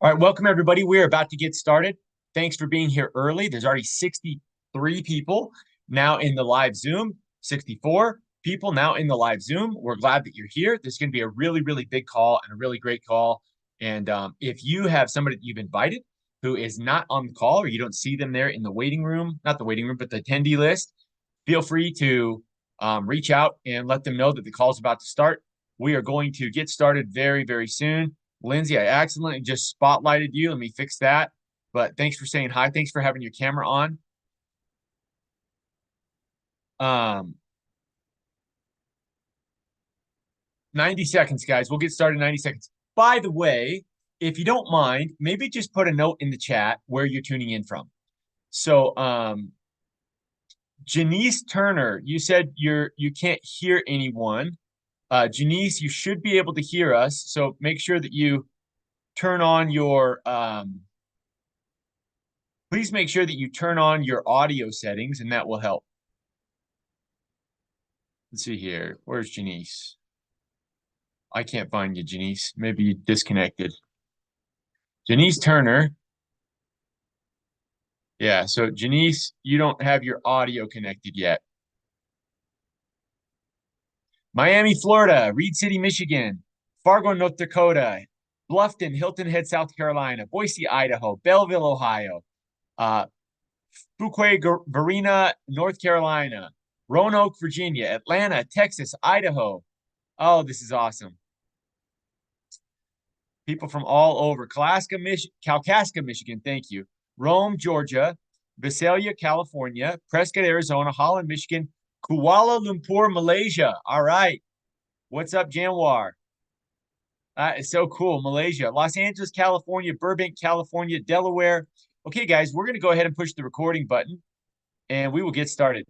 All right, welcome everybody. We're about to get started. Thanks for being here early. There's already 63 people now in the live Zoom, 64 people now in the live Zoom. We're glad that you're here. This is going to be a really, really big call and a really great call. And if you have somebody that you've invited who is not on the call or you don't see them there in the waiting room, not the waiting room, but the attendee list, feel free to reach out and let them know that the call is about to start. We are going to get started very, very soon. Lindsay, I accidentally just spotlighted you. Let me fix that. But thanks for saying hi. Thanks for having your camera on. 90 seconds, guys. We'll get started in 90 seconds. By the way, if you don't mind, maybe just put a note in the chat where you're tuning in from. So, Janice Turner, you said you can't hear anyone. Janice, you should be able to hear us. So make sure that you turn on your please make sure that you turn on your audio settings, and that will help. Let's see here. Where's Janice? I can't find you, Janice. Maybe you disconnected. Janice Turner. Yeah, so Janice, you don't have your audio connected yet. Miami, Florida, Reed City, Michigan, Fargo, North Dakota, Bluffton, Hilton Head, South Carolina, Boise, Idaho, Belleville, Ohio, Fuquay, Varina, North Carolina, Roanoke, Virginia, Atlanta, Texas, Idaho. Oh, this is awesome. People from all over. Kalkaska, Michigan, thank you. Rome, Georgia, Visalia, California, Prescott, Arizona, Holland, Michigan, Kuala Lumpur, Malaysia. All right. What's up, Janwar? That is so cool. Malaysia, Los Angeles, California, Burbank, California, Delaware. Okay, guys, we're going to go ahead and push the recording button, and we will get started.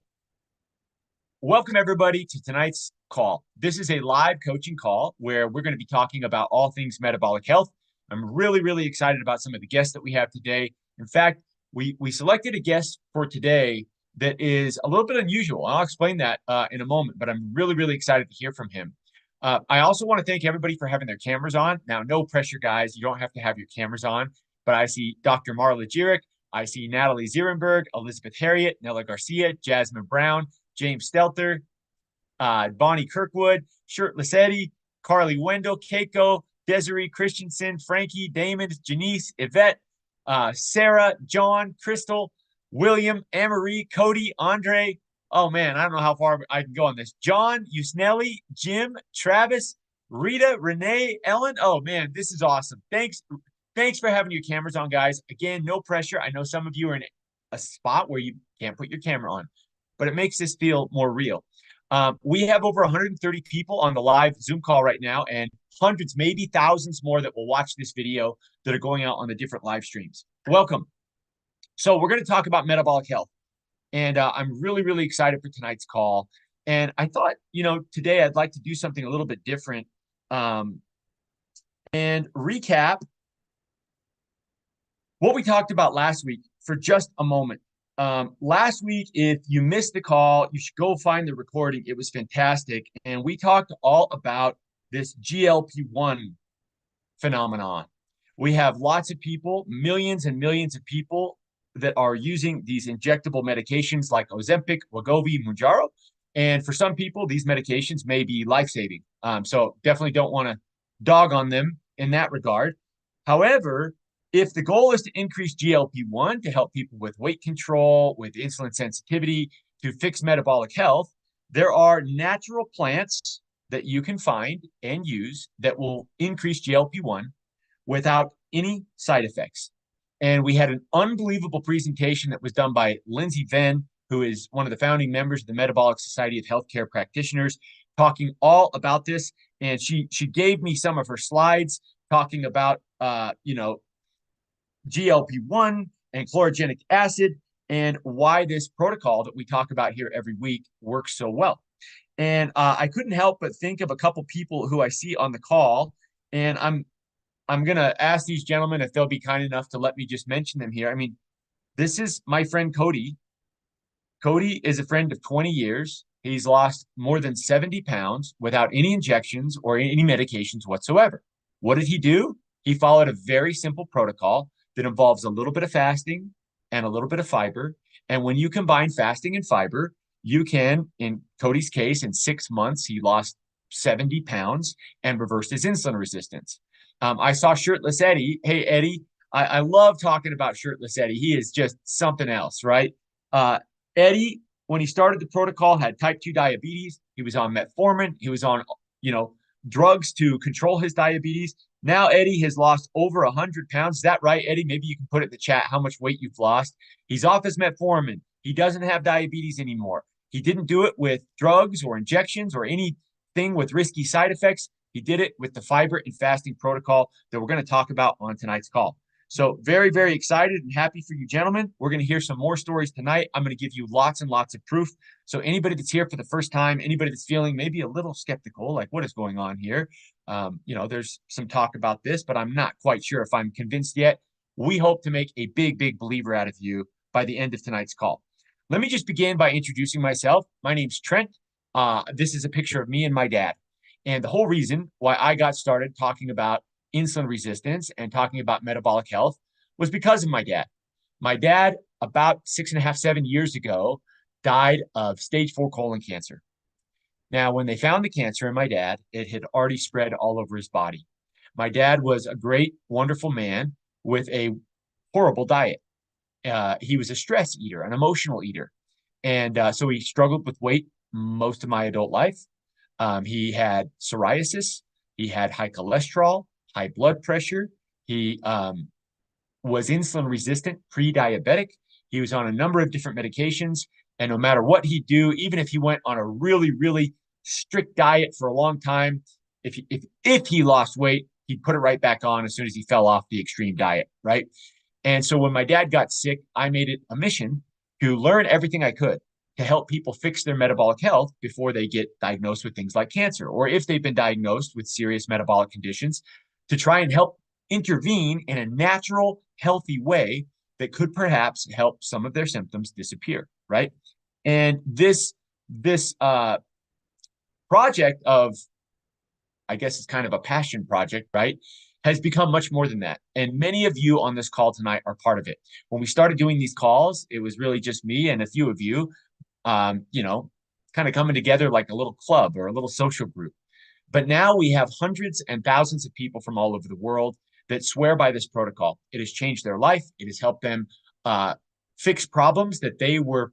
Welcome, everybody, to tonight's call. This is a live coaching call where we're going to be talking about all things metabolic health. I'm really, really excited about some of the guests that we have today. In fact, we selected a guest for today that is a little bit unusual. I'll explain that in a moment, but I'm really, really excited to hear from him. I also want to thank everybody for having their cameras on. Now, no pressure, guys. You don't have to have your cameras on, but I see Dr. Marla Jurek. I see Natalie Zierenberg, Elizabeth Harriet, Nella Garcia, Jasmine Brown, James Stelter, Bonnie Kirkwood, Shirt Lissetti, Carly Wendell, Keiko, Desiree Christensen, Frankie, Damon, Janice, Yvette, Sarah, John, Crystal, William, Anne-Marie, Cody, Andre. Oh, man, I don't know how far I can go on this. John, Usnelli, Jim, Travis, Rita, Renee, Ellen. Oh, man, this is awesome. Thanks for having your cameras on, guys. Again, no pressure. I know some of you are in a spot where you can't put your camera on, but it makes this feel more real. We have over 130 people on the live Zoom call right now, and hundreds, maybe thousands more that will watch this video that are going out on the different live streams. Welcome. So we're going to talk about metabolic health, and I'm really, really excited for tonight's call. And I thought, today I'd like to do something a little bit different and recap what we talked about last week for just a moment. Last week, if you missed the call, you should go find the recording. It was fantastic. And we talked all about this GLP-1 phenomenon. We have lots of people, millions and millions of people that are using these injectable medications like Ozempic, Wegovy, Mounjaro. And for some people, these medications may be life-saving. So definitely don't want to dog on them in that regard. However, if the goal is to increase GLP-1 to help people with weight control, with insulin sensitivity, to fix metabolic health, there are natural plants that you can find and use that will increase GLP-1 without any side effects. And we had an unbelievable presentation that was done by Lindsay Venn, who is one of the founding members of the Metabolic Society of Healthcare Practitioners, talking all about this. And she gave me some of her slides talking about, GLP-1 and chlorogenic acid and why this protocol that we talk about here every week works so well. And I couldn't help but think of a couple people who I see on the call, and I'm going to ask these gentlemen if they'll be kind enough to let me just mention them here. I mean, this is my friend Cody. Cody is a friend of 20 years. He's lost more than 70 pounds without any injections or any medications whatsoever. What did he do? He followed a very simple protocol that involves a little bit of fasting and a little bit of fiber. And when you combine fasting and fiber, you can, in Cody's case, in 6 months, he lost 70 pounds and reversed his insulin resistance. I saw Shirtless Eddie. Hey, Eddie, I love talking about Shirtless Eddie. He is just something else, right? Eddie, when he started the protocol, had type 2 diabetes. He was on metformin. He was on, drugs to control his diabetes. Now Eddie has lost over 100 pounds. Is that right, Eddie? Maybe you can put it in the chat how much weight you've lost. He's off his metformin. He doesn't have diabetes anymore. He didn't do it with drugs or injections or anything with risky side effects. He did it with the fiber and fasting protocol that we're going to talk about on tonight's call. So very, very excited and happy for you gentlemen. We're going to hear some more stories tonight. I'm going to give you lots and lots of proof. So anybody that's here for the first time, anybody that's feeling maybe a little skeptical, like what is going on here? There's some talk about this, but I'm not quite sure if I'm convinced yet. We hope to make a big, big believer out of you by the end of tonight's call. Let me just begin by introducing myself. My name's Trent. This is a picture of me and my dad. And the whole reason why I got started talking about insulin resistance and talking about metabolic health was because of my dad. My dad, about 6.5, 7 years ago, died of stage 4 colon cancer. Now, when they found the cancer in my dad, it had already spread all over his body. My dad was a great, wonderful man with a horrible diet. He was a stress eater, an emotional eater. And so he struggled with weight most of my adult life. He had psoriasis. He had high cholesterol, high blood pressure. He was insulin resistant, pre-diabetic. He was on a number of different medications. And no matter what he'd do, even if he went on a really, really strict diet for a long time, if he lost weight, he'd put it right back on as soon as he fell off the extreme diet, right? And so when my dad got sick, I made it a mission to learn everything I could to help people fix their metabolic health before they get diagnosed with things like cancer, or if they've been diagnosed with serious metabolic conditions, to try and help intervene in a natural, healthy way that could perhaps help some of their symptoms disappear, right? And this project of, I guess it's kind of a passion project, right, has become much more than that. And many of you on this call tonight are part of it. When we started doing these calls, it was really just me and a few of you, kind of coming together like a little club or a little social group. But now we have hundreds and thousands of people from all over the world that swear by this protocol. It has changed their life. It has helped them fix problems that they were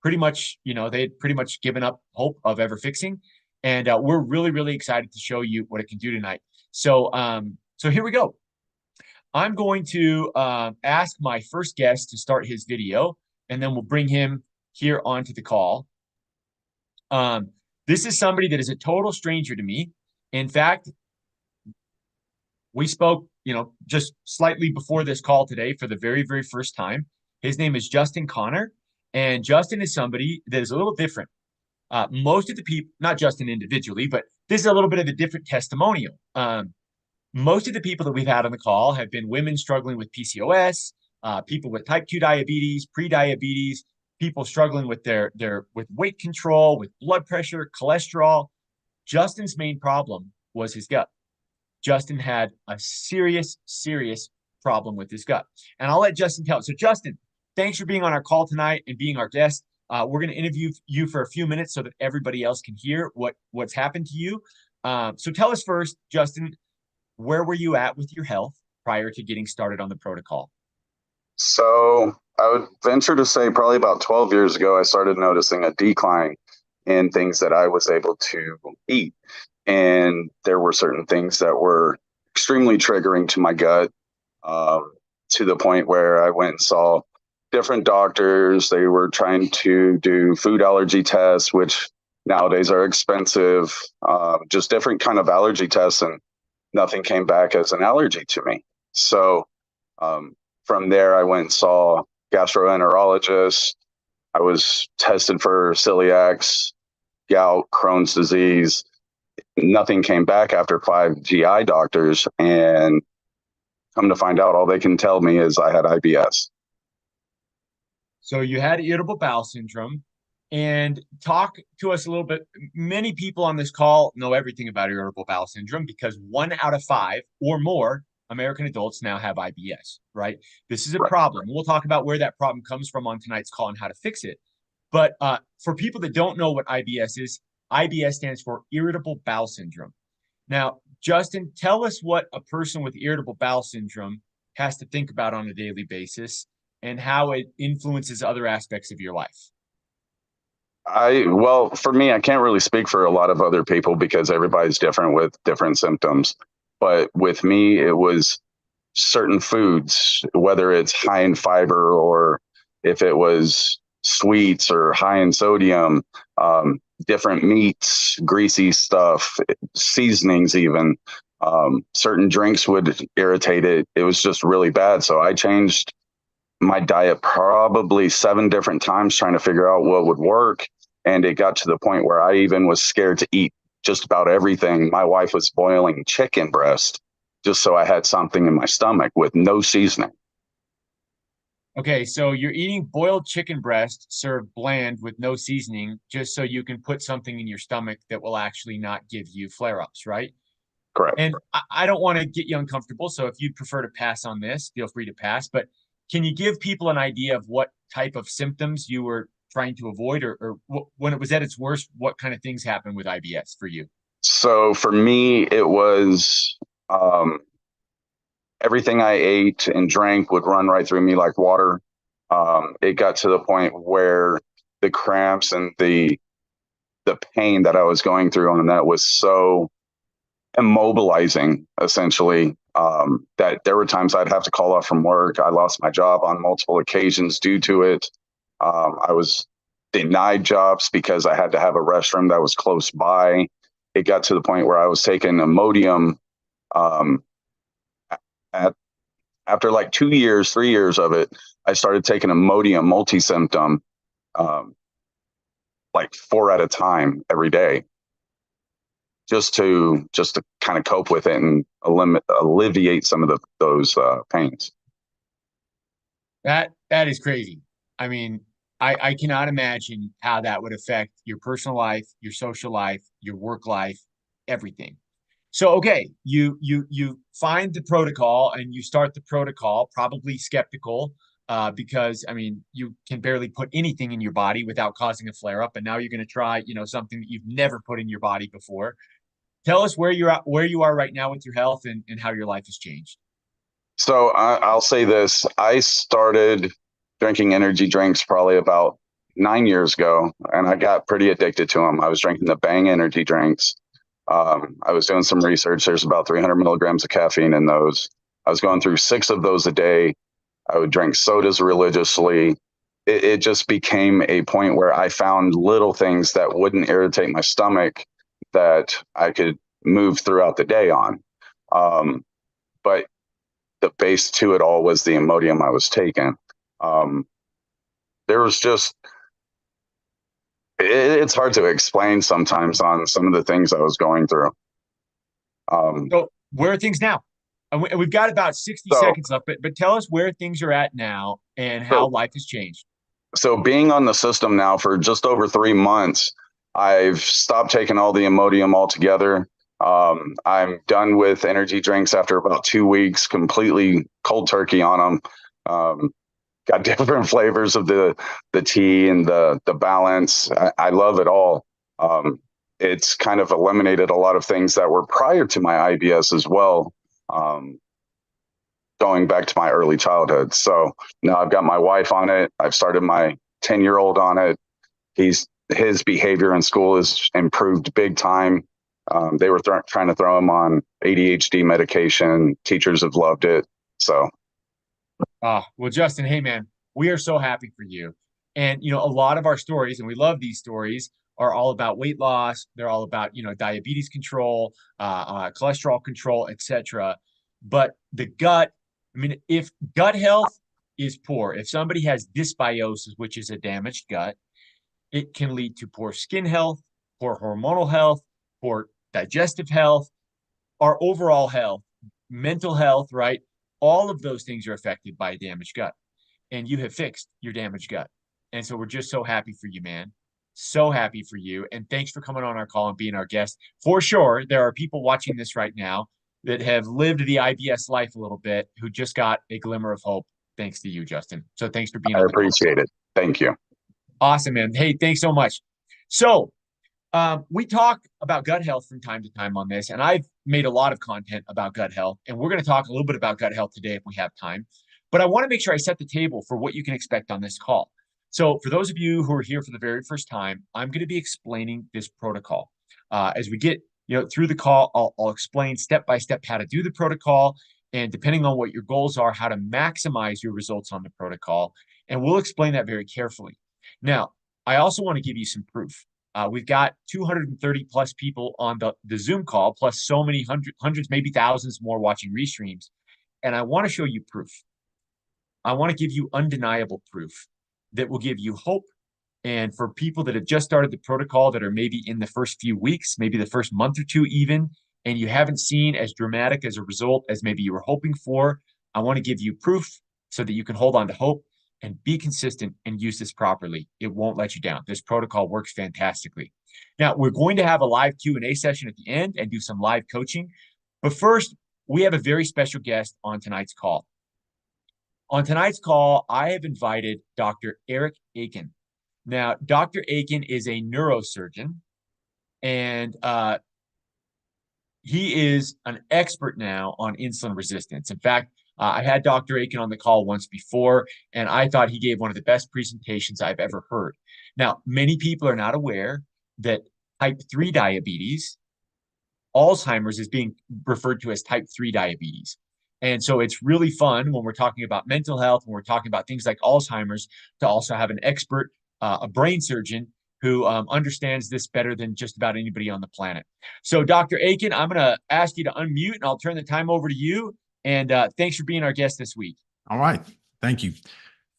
pretty much, they had pretty much given up hope of ever fixing. And we're really, really excited to show you what it can do tonight. So here we go. I'm going to ask my first guest to start his video, and then we'll bring him here onto the call. This is somebody that is a total stranger to me. In fact, we spoke, just slightly before this call today for the very, very first time. His name is Justin Connor, and Justin is somebody that is a little different. Most of the people, not Justin individually, but this is a little bit of a different testimonial. Most of the people that we've had on the call have been women struggling with PCOS, people with type 2 diabetes, pre-diabetes, people struggling with with weight control, with blood pressure, cholesterol. Justin's main problem was his gut. Justin had a serious, serious problem with his gut. And I'll let Justin tell it. So Justin, thanks for being on our call tonight and being our guest. We're going to interview you for a few minutes so that everybody else can hear what's happened to you. So tell us first, Justin, where were you at with your health prior to getting started on the protocol? So I would venture to say probably about 12 years ago, I started noticing a decline in things that I was able to eat. And there were certain things that were extremely triggering to my gut, to the point where I went and saw different doctors. They were trying to do food allergy tests, which nowadays are expensive, just different kind of allergy tests, and nothing came back as an allergy to me. So from there, I went and saw gastroenterologist. I was tested for celiacs, gout, Crohn's disease. Nothing came back after 5 GI doctors, and come to find out, all they can tell me is I had IBS. So you had irritable bowel syndrome, and talk to us a little bit. Many people on this call know everything about irritable bowel syndrome because 1 out of 5 or more American adults now have IBS, right? This is a problem. We'll talk about where that problem comes from on tonight's call and how to fix it. But for people that don't know what IBS is, IBS stands for irritable bowel syndrome. Now, Justin, tell us what a person with irritable bowel syndrome has to think about on a daily basis and how it influences other aspects of your life. Well, for me, I can't really speak for a lot of other people because everybody's different with different symptoms. But with me, it was certain foods, whether it's high in fiber or if it was sweets or high in sodium, different meats, greasy stuff, seasonings, even certain drinks would irritate it. It was just really bad. So I changed my diet probably 7 different times trying to figure out what would work. And it got to the point where I even was scared to eat just about everything. My wife was boiling chicken breast just so I had something in my stomach with no seasoning. Okay, so you're eating boiled chicken breast served bland with no seasoning just so you can put something in your stomach that will actually not give you flare-ups, right? Correct. And I don't want to get you uncomfortable, so if you'd prefer to pass on this, feel free to pass. But can you give people an idea of what type of symptoms you were trying to avoid, or when it was at its worst, what kind of things happened with IBS for you? So for me, it was everything I ate and drank would run right through me like water. It got to the point where the cramps and the pain that I was going through on that was so immobilizing, essentially, that there were times I'd have to call off from work. I lost my job on multiple occasions due to it. I was denied jobs because I had to have a restroom that was close by. It got to the point where I was taking Imodium um, at, after like 2 years, 3 years of it. I started taking Imodium multi-symptom, um, like 4 at a time every day, just to kind of cope with it and alleviate some of those pains. That is crazy. I mean, I cannot imagine how that would affect your personal life, your social life, your work life, everything. So, okay, you find the protocol and you start the protocol, probably skeptical, because I mean, you can barely put anything in your body without causing a flare up, and now you're going to try, something that you've never put in your body before. Tell us where you are right now with your health and how your life has changed. So I'll say this: I started drinking energy drinks probably about 9 years ago, and I got pretty addicted to them. I was drinking the Bang energy drinks. I was doing some research. There's about 300 milligrams of caffeine in those. I was going through 6 of those a day. I would drink sodas religiously. It just became a point where I found little things that wouldn't irritate my stomach that I could move throughout the day on. But the base to it all was the Imodium I was taking. Um, there was just it's hard to explain sometimes on some of the things I was going through. So, where are things now? And we've got about 60 So seconds left, but tell us where things are at now and how so life has changed. so being on the system now for just over 3 months, I've stopped taking all the Imodium altogether. I'm done with energy drinks after about 2 weeks, completely cold turkey on them. Got different flavors of the tea and the balance. I love it all. Um, it's kind of eliminated a lot of things that were prior to my IBS as well, um, going back to my early childhood. So now I've got my wife on it. I've started my 10-year-old on it. His behavior in school has improved big time. They were trying to throw him on ADHD medication. Teachers have loved it. So Well, Justin, hey man, we are so happy for you. And a lot of our stories, and we love these stories, are all about weight loss. They're all about diabetes control, cholesterol control, etc. But the gut, I mean, if gut health is poor, if somebody has dysbiosis, which is a damaged gut, it can lead to poor skin health, poor hormonal health, poor digestive health, our overall health, mental health, right? All of those things are affected by a damaged gut. And you have fixed your damaged gut. And so we're just so happy for you, man. So happy for you. And thanks for coming on our call and being our guest. For sure, there are people watching this right now that have lived the IBS life a little bit who just got a glimmer of hope thanks to you, Justin. So thanks for being I on the call. appreciate it. Thank you. Awesome, man. Hey, thanks so much. So we talk about gut health from time to time on this, and I've made a lot of content about gut health, and we're going to talk a little bit about gut health today if we have time. But I want to make sure I set the table for what you can expect on this call. So for those of you who are here for the very first time, I'm going to be explaining this protocol. As we get through the call, I'll explain step by step how to do the protocol, and depending on what your goals are, how to maximize your results on the protocol. And we'll explain that very carefully. Now, I also want to give you some proof. We've got 230 plus people on the Zoom call, plus so many hundreds, maybe thousands more watching restreams. And I want to show you proof. I want to give you undeniable proof that will give you hope. And for people that have just started the protocol that are maybe in the first few weeks, maybe the first month or two even, and you haven't seen as dramatic as a result as maybe you were hoping for, I want to give you proof so that you can hold on to hope and be consistent and use this properly. It won't let you down. This protocol works fantastically. Now, we're going to have a live Q&A session at the end and do some live coaching. But first, we have a very special guest on tonight's call. On tonight's call, I have invited Dr. Eric Aiken. Now, Dr. Aiken is a neurosurgeon, and he is an expert now on insulin resistance. In fact, I had Dr. Aiken on the call once before, and I thought he gave one of the best presentations I've ever heard. Now, many people are not aware that type 3 diabetes, Alzheimer's, is being referred to as type 3 diabetes. And so it's really fun when we're talking about mental health, when we're talking about things like Alzheimer's, to also have an expert, a brain surgeon who understands this better than just about anybody on the planet. So Dr. Aiken, I'm going to ask you to unmute, and I'll turn the time over to you. And thanks for being our guest this week. All right. Thank you.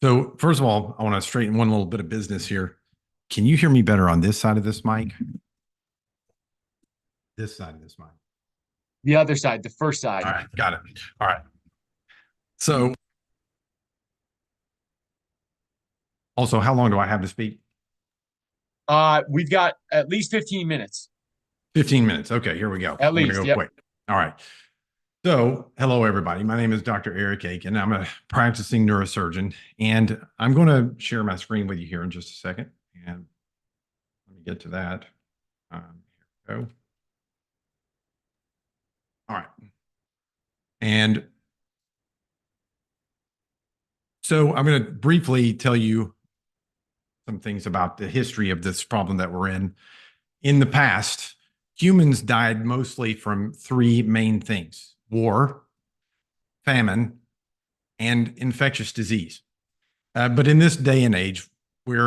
So first of all, I want to straighten one little bit of business here. Can you hear me better on this side of this mic? This side of this mic. The other side, the first side. All right. Got it. All right. So also, how long do I have to speak? We've got at least 15 minutes. 15 minutes. Okay, here we go. At least, go yep. quick. All right. So, hello, everybody. My name is Dr. Eric Aiken. I'm a practicing neurosurgeon, and I'm going to share my screen with you here in just a second. And let me get to that. Here we go. All right. And so I'm going to briefly tell you some things about the history of this problem that we're in. In the past, humans died mostly from three main things: war, famine, and infectious disease. But in this day and age, we've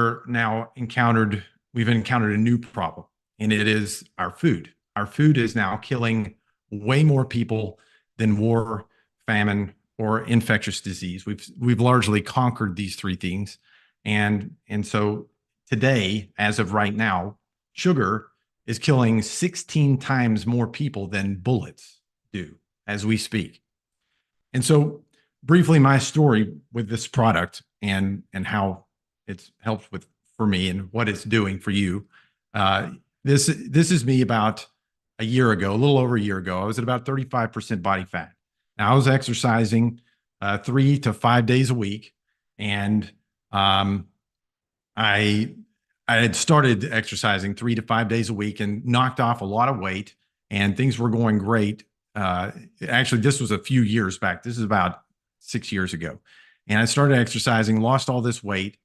encountered a new problem, and it is our food. Our food is now killing way more people than war, famine, or infectious disease. We've largely conquered these three things. And so today, as of right now, sugar is killing 16 times more people than bullets do as we speak. And so briefly, my story with this product and how it's helped for me and what it's doing for you. This is me about a year ago, a little over a year ago. I was at about 35% body fat. Now I was exercising 3 to 5 days a week, and I had started exercising 3 to 5 days a week and knocked off a lot of weight, and things were going great. Actually, this was a few years back. This is about 6 years ago. And I started exercising, lost all this weight.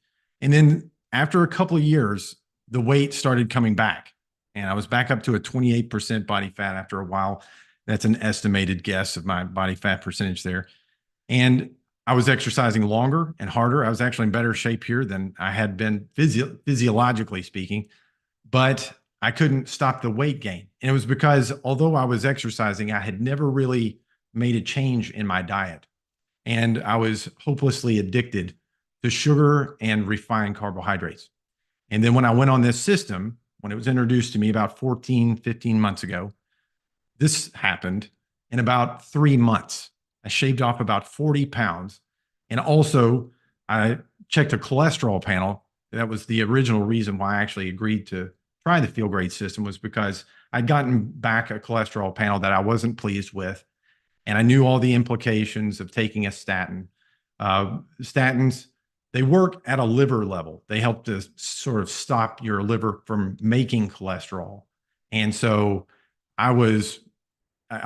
And then after a couple of years, the weight started coming back. And I was back up to a 28% body fat after a while. That's an estimated guess of my body fat percentage there. And I was exercising longer and harder. I was actually in better shape here than I had been physiologically speaking, but I couldn't stop the weight gain. And it was because although I was exercising, I had never really made a change in my diet. And I was hopelessly addicted to sugar and refined carbohydrates. And then when I went on this system, when it was introduced to me about 14, 15 months ago, this happened in about 3 months. I shaved off about 40 pounds. And also, I checked a cholesterol panel. That was the original reason why I actually agreed to try the Feel Great system, was because I'd gotten back a cholesterol panel that I wasn't pleased with. and I knew all the implications of taking a statin. Statins, they work at a liver level. They help to sort of stop your liver from making cholesterol. And so I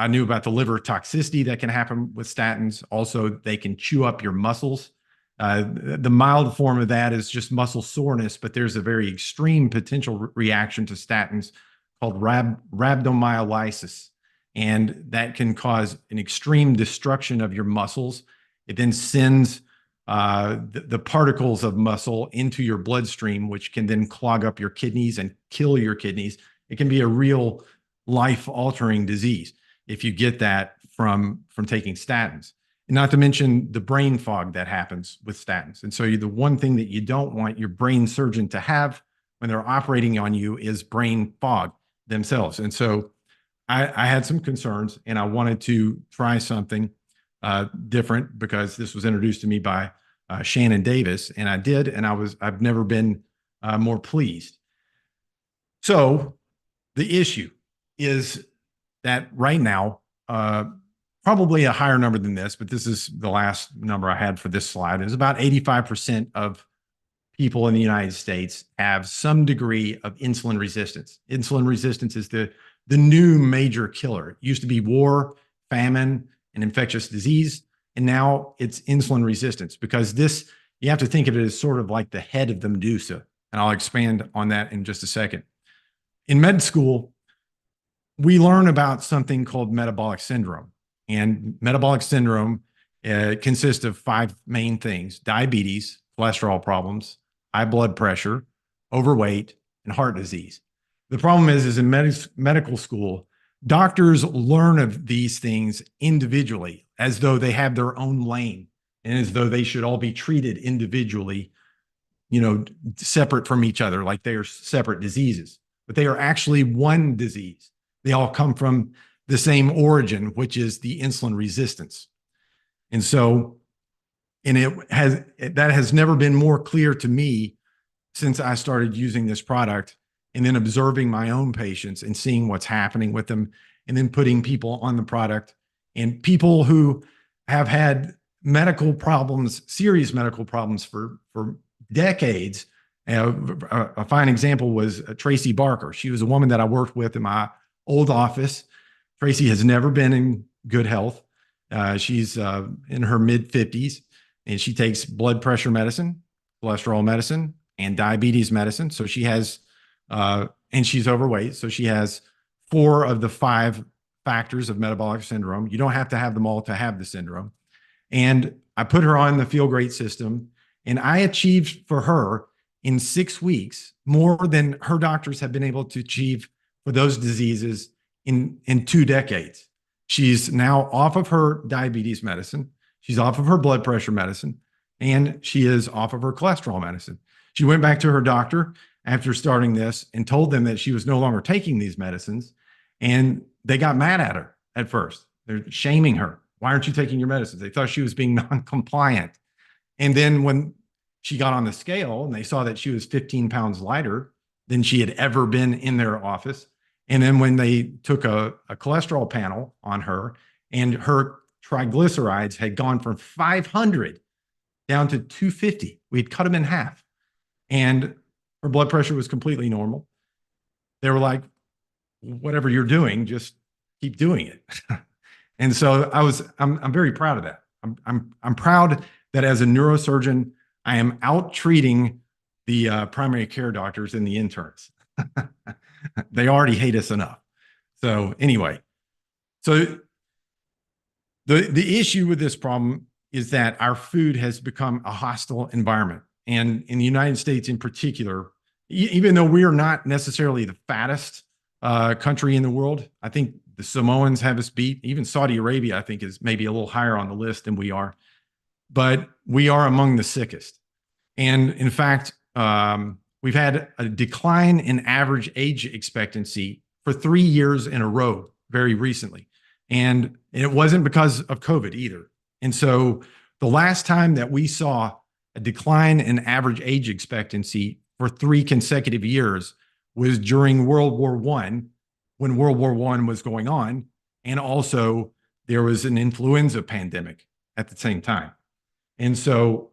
knew about the liver toxicity that can happen with statins. Also, they can chew up your muscles. The mild form of that is just muscle soreness, but there's a very extreme potential reaction to statins called rhabdomyolysis. And that can cause an extreme destruction of your muscles. It then sends the particles of muscle into your bloodstream, which can then clog up your kidneys and kill your kidneys. It can be a real life-altering disease if you get that from taking statins. And not to mention the brain fog that happens with statins. And so the one thing that you don't want your brain surgeon to have when they're operating on you is brain fog themselves. And so I had some concerns, and I wanted to try something different because this was introduced to me by Shannon Davis, and I did, and I've never been more pleased. So the issue is that right now, probably a higher number than this, but this is the last number I had for this slide, is about 85% of people in the United States have some degree of insulin resistance. Insulin resistance is the new major killer. It used to be war, famine, and infectious disease, and now it's insulin resistance, because this, you have to think of it as sort of like the head of the Medusa, and I'll expand on that in just a second. In med school, we learn about something called metabolic syndrome, and metabolic syndrome consists of 5 main things: diabetes, cholesterol problems, high blood pressure, overweight, and heart disease. The problem is in medical school, doctors learn of these things individually as though they have their own lane and as though they should all be treated individually, separate from each other, like they are separate diseases. But they are actually one disease. They all come from the same origin, which is the insulin resistance. And so, that has never been more clear to me since I started using this product, and then observing my own patients and seeing what's happening with them, and then putting people on the product, and people who have had medical problems, serious medical problems for decades. A fine example was Tracy Barker. She was a woman that I worked with in my old office. Tracy has never been in good health. She's in her mid-50s, and she takes blood pressure medicine, cholesterol medicine, and diabetes medicine. So she has, and she's overweight. So she has 4 of the 5 factors of metabolic syndrome. You don't have to have them all to have the syndrome. And I put her on the Feel Great system, and I achieved for her in 6 weeks more than her doctors have been able to achieve for those diseases in 2 decades. She's now off of her diabetes medicine. She's off of her blood pressure medicine, and she is off of her cholesterol medicine. She went back to her doctor after starting this and told them that she was no longer taking these medicines. And they got mad at her at first. They're shaming her. Why aren't you taking your medicines? They thought she was being non-compliant. And then when she got on the scale and they saw that she was 15 pounds lighter than she had ever been in their office. And then when they took a cholesterol panel on her, and her triglycerides had gone from 500 down to 250, we'd cut them in half. And her blood pressure was completely normal. They were like, whatever you're doing, just keep doing it. And so I'm very proud of that. I'm proud that as a neurosurgeon, I am out treating the primary care doctors and the interns. They already hate us enough. So anyway, so the issue with this problem is that our food has become a hostile environment. And in the United States in particular, even though we are not necessarily the fattest country in the world, I think the Samoans have us beat. Even Saudi Arabia, I think, is maybe a little higher on the list than we are. But we are among the sickest. And in fact, we've had a decline in average age expectancy for 3 years in a row very recently. And it wasn't because of COVID either. And so the last time that we saw a decline in average age expectancy for 3 consecutive years was during World War I, when World War I was going on, and also there was an influenza pandemic at the same time. And so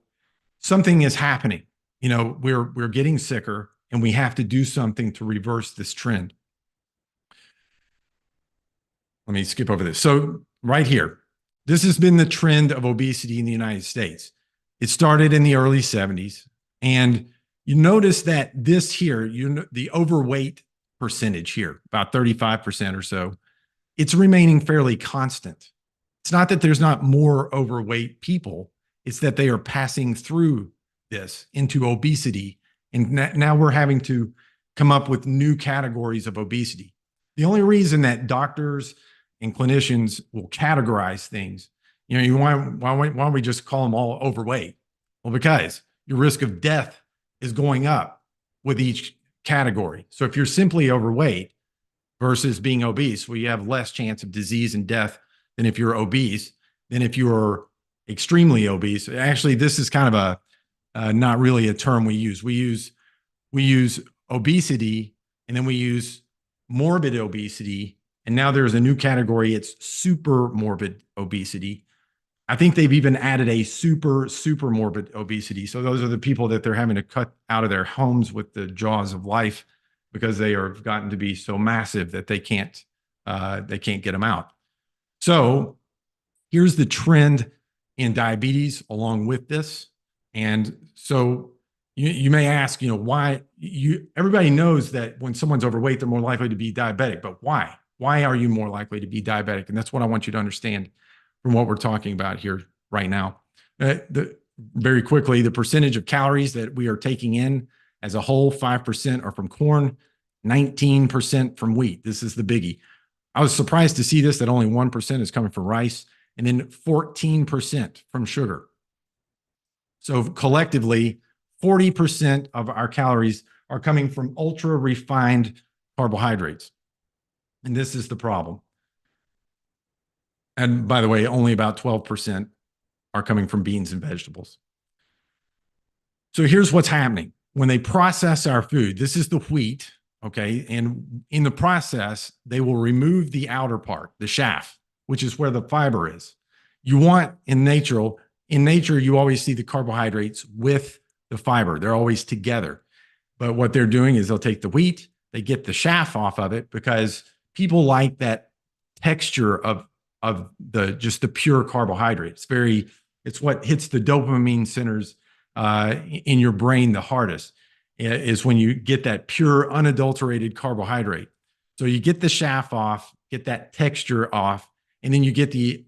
something is happening. You know, we're getting sicker, and we have to do something to reverse this trend. Let me skip over this. So right here, this has been the trend of obesity in the United States. It started in the early 70s. And you notice that this here, the overweight percentage here, about 35% or so, it's remaining fairly constant. It's not that there's not more overweight people. It's that they are passing through this into obesity. And now we're having to come up with new categories of obesity. The only reason that doctors and clinicians will categorize things, why don't we just call them all overweight? Well, because your risk of death is going up with each category. So if you're simply overweight versus being obese, well, you have less chance of disease and death than if you're obese, than if you're extremely obese. Actually, this is kind of not really a term we use. We use obesity, and then we use morbid obesity. And now there's a new category. It's super morbid obesity. I think they've even added a super morbid obesity. So those are the people that they're having to cut out of their homes with the jaws of life because they are gotten to be so massive that they can't get them out. So here's the trend in diabetes along with this. And so you may ask, why everybody knows that when someone's overweight, they're more likely to be diabetic, but why? Why are you more likely to be diabetic? And that's what I want you to understand from what we're talking about here right now. Very quickly, the percentage of calories that we are taking in as a whole, 5% are from corn, 19% from wheat. This is the biggie. I was surprised to see this, that only 1% is coming from rice, and then 14% from sugar. So collectively, 40% of our calories are coming from ultra refined carbohydrates. And this is the problem. And by the way, only about 12% are coming from beans and vegetables. So here's what's happening. When they process our food, this is the wheat, okay? And in the process, they will remove the outer part, the chaff, which is where the fiber is. You want in nature, you always see the carbohydrates with the fiber. They're always together. But what they're doing is they'll take the wheat, they get the chaff off of it because people like that texture of just the pure carbohydrate. It's what hits the dopamine centers in your brain the hardest, is when you get that pure unadulterated carbohydrate. So you get the chaff off, get that texture off, and then you get the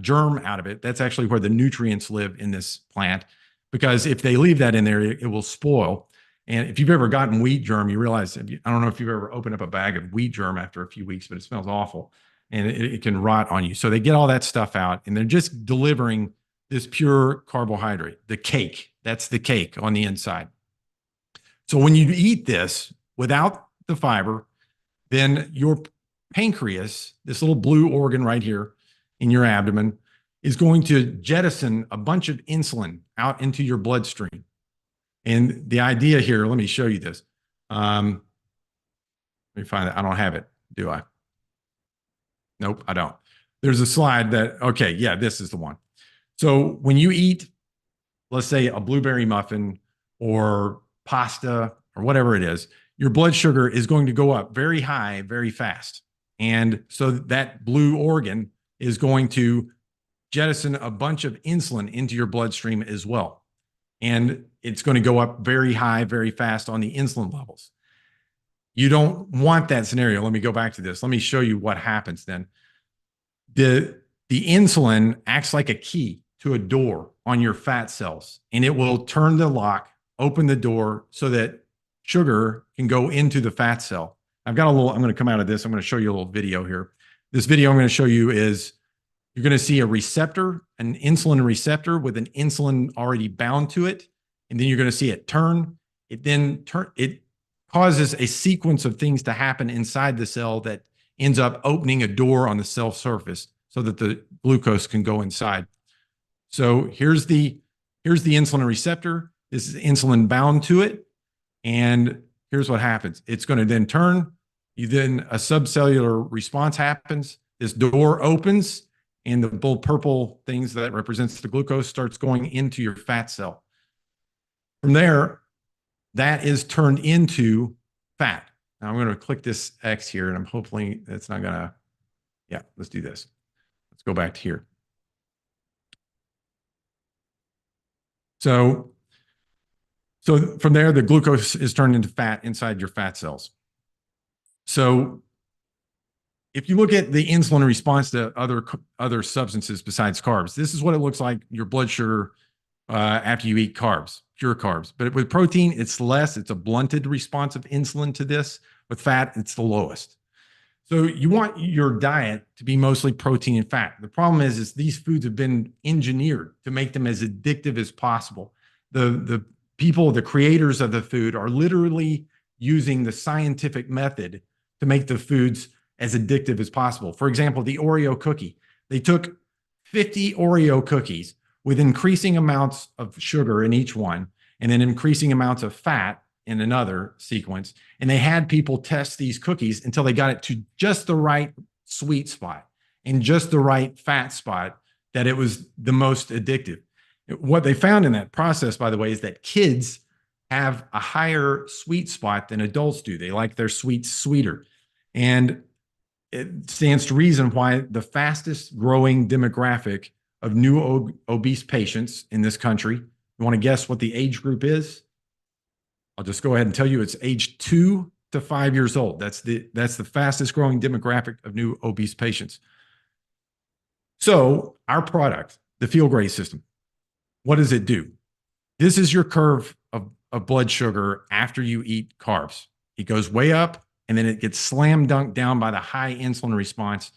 germ out of it. That's actually where the nutrients live in this plant, because if they leave that in there, it will spoil. And if you've ever gotten wheat germ, you realize, I don't know if you've ever opened up a bag of wheat germ after a few weeks, but it smells awful and it can rot on you. So they get all that stuff out and they're just delivering this pure carbohydrate, the cake. That's the cake on the inside. So when you eat this without the fiber, then your pancreas, this little blue organ right here in your abdomen, is going to jettison a bunch of insulin out into your bloodstream. And the idea here, let me show you this. Let me find it. I don't have it, do I? Nope, I don't. There's a slide that, okay, yeah, this is the one. So when you eat, let's say a blueberry muffin or pasta or whatever it is, your blood sugar is going to go up very high, very fast. And so that blue organ is going to jettison a bunch of insulin into your bloodstream as well. And it's going to go up very high, very fast on the insulin levels. You don't want that scenario. Let me go back to this. Let me show you what happens then. The insulin acts like a key to a door on your fat cells, and it will turn the lock, open the door so that sugar can go into the fat cell. I'm going to come out of this. I'm going to show you a little video here. This video I'm going to show you is, you're going to see a receptor, an insulin receptor with an insulin already bound to it. And then you're going to see it turn. It causes a sequence of things to happen inside the cell that ends up opening a door on the cell surface so that the glucose can go inside. So here's the insulin receptor. This is insulin bound to it. And here's what happens. It's going to then turn. A subcellular response happens. this door opens and the little purple things that represents the glucose starts going into your fat cell. From there, that is turned into fat. Now I'm going to click this X here, and I'm hoping it's not going to, yeah, let's do this. Let's go back to here. So from there, the glucose is turned into fat inside your fat cells. So if you look at the insulin response to other substances besides carbs, this is what it looks like, your blood sugar after you eat carbs, pure carbs. But with protein, it's less. It's a blunted response of insulin to this. With fat, it's the lowest. So you want your diet to be mostly protein and fat. The problem is these foods have been engineered to make them as addictive as possible. The people, the creators of the food, are literally using the scientific method to make the foods as addictive as possible. For example, the Oreo cookie. They took 50 Oreo cookies with increasing amounts of sugar in each one, and then increasing amounts of fat in another sequence. And they had people test these cookies until they got it to just the right sweet spot and just the right fat spot that it was the most addictive. What they found in that process, by the way, is that kids have a higher sweet spot than adults do. They like their sweets sweeter. And it stands to reason why the fastest growing demographic of new obese patients in this country, you want to guess what the age group is? I'll just go ahead and tell you it's age 2 to 5 years old. That's the fastest growing demographic of new obese patients. So our product, the Feel Great system, what does it do? This is your curve of blood sugar after you eat carbs. It goes way up, and then it gets slam dunked down by the high insulin response,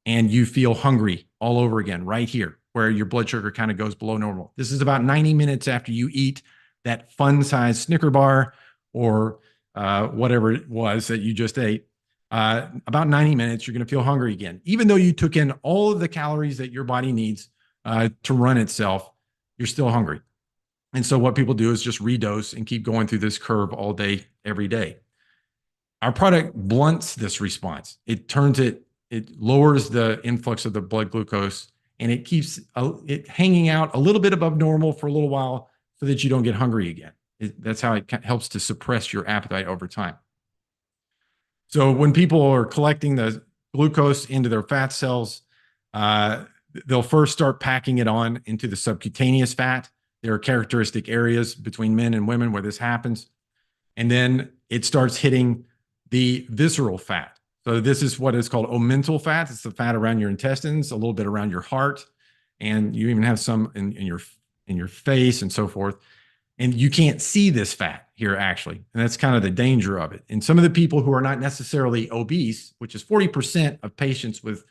and you feel hungry all over again right here, where your blood sugar kind of goes below normal. This is about 90 minutes after you eat that fun-sized Snicker bar or whatever it was that you just ate. About 90 minutes, you're going to feel hungry again. Even though you took in all of the calories that your body needs to run itself, you're still hungry. And so what people do is just redose and keep going through this curve all day, every day. Our product blunts this response. It lowers the influx of the blood glucose, and it keeps it hanging out a little bit above normal for a little while so that you don't get hungry again. That's how it helps to suppress your appetite over time. So when people are collecting the glucose into their fat cells, they'll first start packing it on into the subcutaneous fat. There are characteristic areas between men and women where this happens. And then it starts hitting the visceral fat. So this is what is called omental fat. It's the fat around your intestines, a little bit around your heart, and you even have some in your face and so forth. And you can't see this fat here, actually. And that's kind of the danger of it. And some of the people who are not necessarily obese, which is 40% of patients with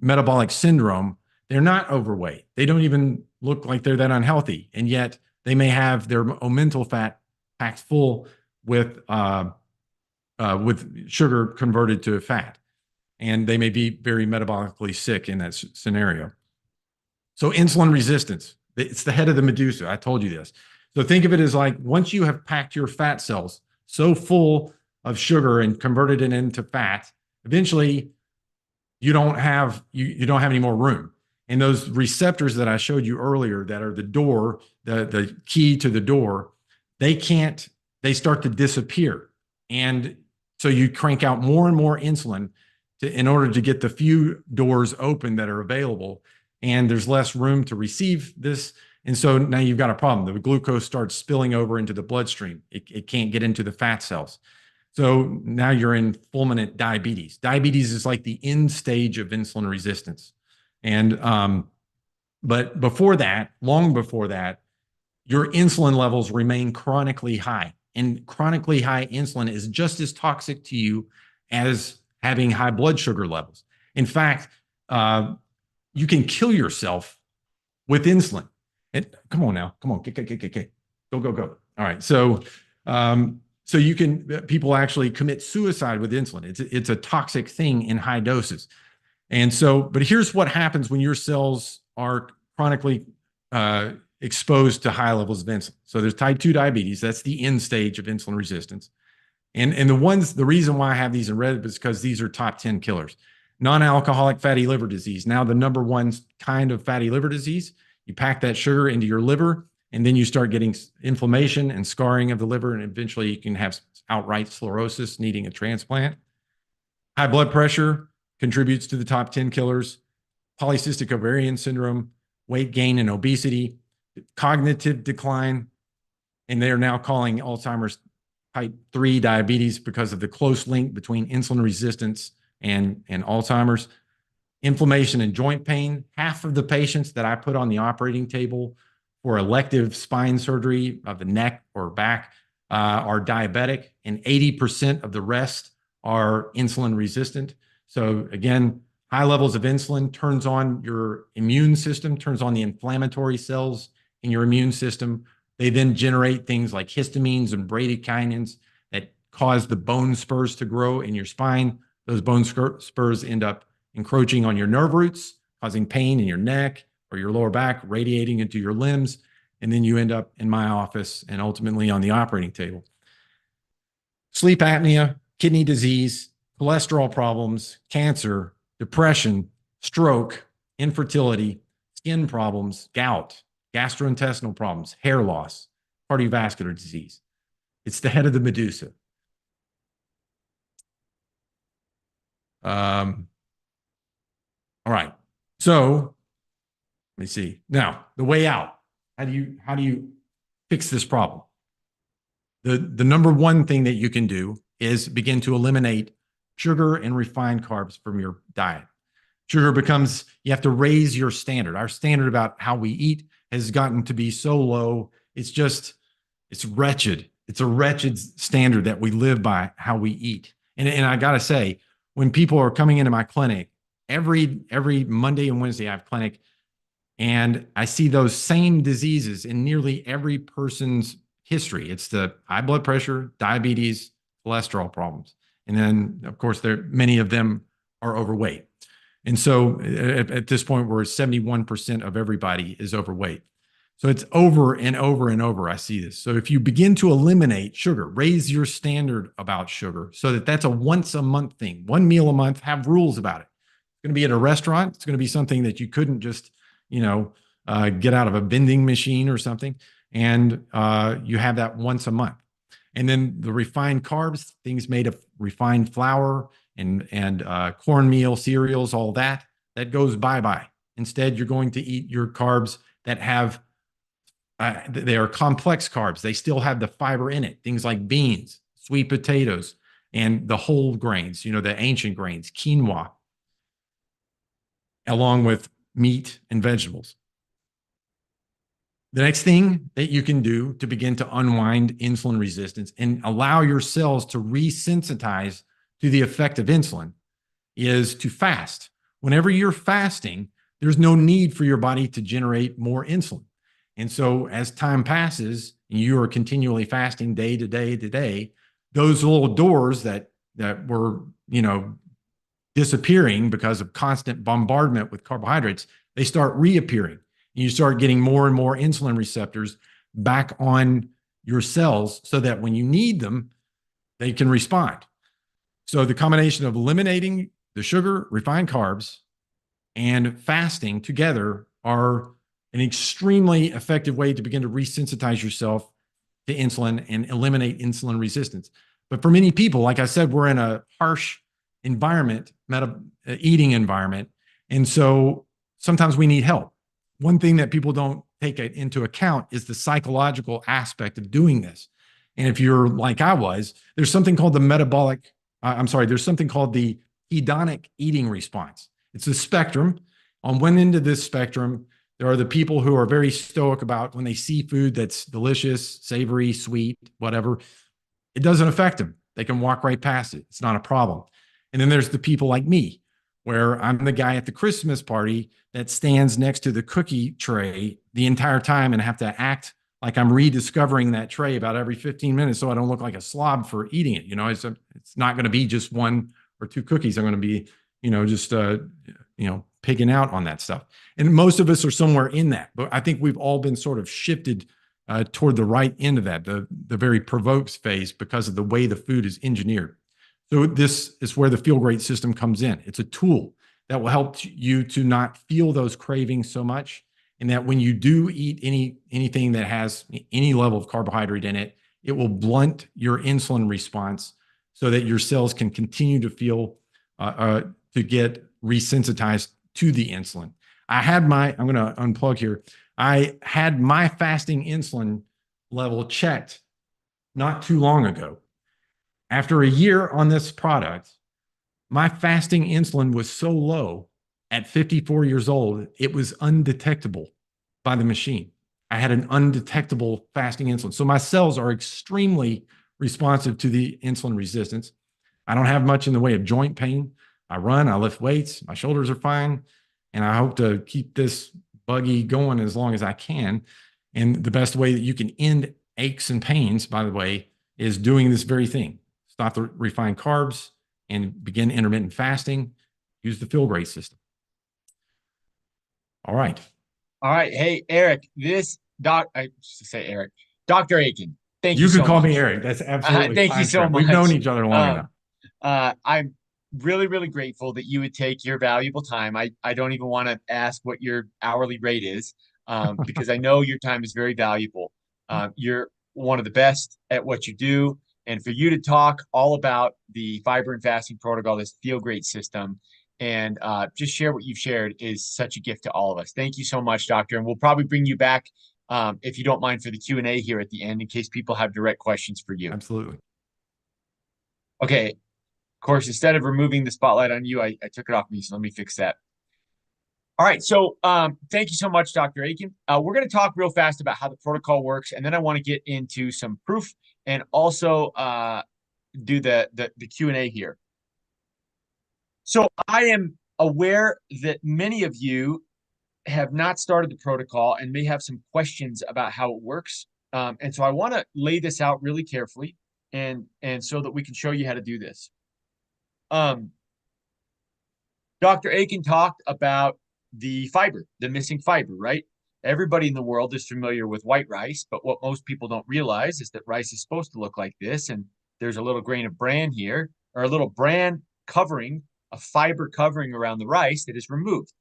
metabolic syndrome, they're not overweight. They don't even look like they're that unhealthy. And yet they may have their omental fat packed full with sugar converted to fat. And they may be very metabolically sick in that scenario. So insulin resistance, it's the head of the Medusa. I told you this. So think of it as like, once you have packed your fat cells so full of sugar and converted it into fat, eventually you don't have any more room. And those receptors that I showed you earlier that are the door, the key to the door, they start to disappear. And so you crank out more and more insulin in order to get the few doors open that are available. And there's less room to receive this. And so now you've got a problem. The glucose starts spilling over into the bloodstream. It can't get into the fat cells. So now you're in fulminant diabetes. Diabetes is like the end stage of insulin resistance. And but before that, long before that, your insulin levels remain chronically high. And chronically high insulin is just as toxic to you as having high blood sugar levels. In fact, you can kill yourself with insulin. Come on now, come on, go. All right, so people actually commit suicide with insulin. It's a toxic thing in high doses. And so, but here's what happens when your cells are chronically exposed to high levels of insulin. So there's type 2 diabetes. That's the end stage of insulin resistance. And the reason why I have these in red is because these are top 10 killers. Non-alcoholic fatty liver disease. Now the number one kind of fatty liver disease, you pack that sugar into your liver, and then you start getting inflammation and scarring of the liver, and eventually you can have outright sclerosis needing a transplant. High blood pressure contributes to the top 10 killers. Polycystic ovarian syndrome, weight gain and obesity, cognitive decline, and they are now calling Alzheimer's type 3 diabetes because of the close link between insulin resistance and Alzheimer's. Inflammation and joint pain. Half of the patients that I put on the operating table for elective spine surgery of the neck or back are diabetic, and 80% of the rest are insulin resistant. So again, high levels of insulin turns on your immune system, turns on the inflammatory cells in your immune system. They then generate things like histamines and bradykinins that cause the bone spurs to grow in your spine. Those bone spurs end up encroaching on your nerve roots, causing pain in your neck or your lower back, radiating into your limbs. And then you end up in my office and ultimately on the operating table. Sleep apnea, kidney disease, cholesterol problems, cancer, depression, stroke, infertility, skin problems, gout, gastrointestinal problems, hair loss, cardiovascular disease. It's the head of the Medusa. All right. So let me see. Now, the way out. How do you fix this problem? The number one thing that you can do is begin to eliminate sugar and refined carbs from your diet. Sugar becomes, you have to raise your standard. Our standard about how we eat has gotten to be so low. It's wretched. It's a wretched standard that we live by, how we eat. And I got to say, when people are coming into my clinic, every Monday and Wednesday I have clinic, and I see those same diseases in nearly every person's history. It's the high blood pressure, diabetes, cholesterol problems. And then, of course, many of them are overweight. And so at this point, where 71% of everybody is overweight. So it's over and over and over, I see this. So if you begin to eliminate sugar, raise your standard about sugar so that that's a once a month thing, one meal a month, have rules about it. It's going to be at a restaurant. It's going to be something that you couldn't just, get out of a vending machine or something. And you have that once a month. And then the refined carbs, things made of refined flour and cornmeal, cereals, all that goes bye-bye. Instead, you're going to eat your carbs that have, they are complex carbs. They still have the fiber in it. Things like beans, sweet potatoes, and the whole grains, the ancient grains, quinoa, along with meat and vegetables. The next thing that you can do to begin to unwind insulin resistance and allow your cells to resensitize to the effect of insulin is to fast. Whenever you're fasting, there's no need for your body to generate more insulin. And so as time passes and you are continually fasting day to day to day, those little doors that were, disappearing because of constant bombardment with carbohydrates, they start reappearing. And you start getting more and more insulin receptors back on your cells so that when you need them, they can respond. So the combination of eliminating the sugar, refined carbs, and fasting together are an extremely effective way to begin to resensitize yourself to insulin and eliminate insulin resistance. But for many people, like I said, we're in a harsh environment, eating environment. And so sometimes we need help. One thing that people don't take into account is the psychological aspect of doing this. And if you're like I was, there's something called the there's something called the hedonic eating response. It's a spectrum. On one end of this spectrum, there are the people who are very stoic about when they see food that's delicious, savory, sweet, whatever, it doesn't affect them. They can walk right past it. It's not a problem. And then there's the people like me, where I'm the guy at the Christmas party that stands next to the cookie tray the entire time and have to act like I'm rediscovering that tray about every 15 minutes so I don't look like a slob for eating it. It's not going to be just one or two cookies. I'm going to be, pigging out on that stuff. And most of us are somewhere in that. But I think we've all been sort of shifted toward the right end of that, the very provoked phase, because of the way the food is engineered. So this is where the Feel Great system comes in. It's a tool that will help you to not feel those cravings so much, and that when you do eat anything that has any level of carbohydrate in it, it will blunt your insulin response so that your cells can continue to feel to get resensitized to the insulin. I'm going to unplug here. I had my fasting insulin level checked not too long ago. After a year on this product, my fasting insulin was so low at 54 years old, it was undetectable by the machine. I had an undetectable fasting insulin. So my cells are extremely responsive to the insulin resistance. I don't have much in the way of joint pain. I run, I lift weights, my shoulders are fine, and I hope to keep this buggy going as long as I can. And the best way that you can end aches and pains, by the way, is doing this very thing. Stop the refined carbs and begin intermittent fasting. Use the Feel Great system. All right. All right. Hey, Eric, I should say Eric, Dr. Aiken. Thank you You so can call much. me Eric. That's absolutely Thank fine, you so Trent. much. We've known each other long enough. I'm really, really grateful that you would take your valuable time. I don't even want to ask what your hourly rate is, because I know your time is very valuable. You're one of the best at what you do. And for you to talk all about the fiber and fasting protocol, this Feel Great system, and just share what you've shared is such a gift to all of us. Thank you so much, Doctor. And we'll probably bring you back, if you don't mind, for the Q&A here at the end in case people have direct questions for you. Absolutely. Okay. Of course, instead of removing the spotlight on you, I took it off me. So let me fix that. All right. So thank you so much, Dr. Aiken. We're going to talk real fast about how the protocol works. And then I want to get into some proof and also do the Q&A here. So I am aware that many of you have not started the protocol and may have some questions about how it works. And so I want to lay this out really carefully and so that we can show you how to do this. Dr. Aiken talked about the fiber, the missing fiber, right? Everybody in the world is familiar with white rice, but what most people don't realize is that rice is supposed to look like this. And there's a little grain of bran here, or a little bran covering, a fiber covering around the rice that is removed.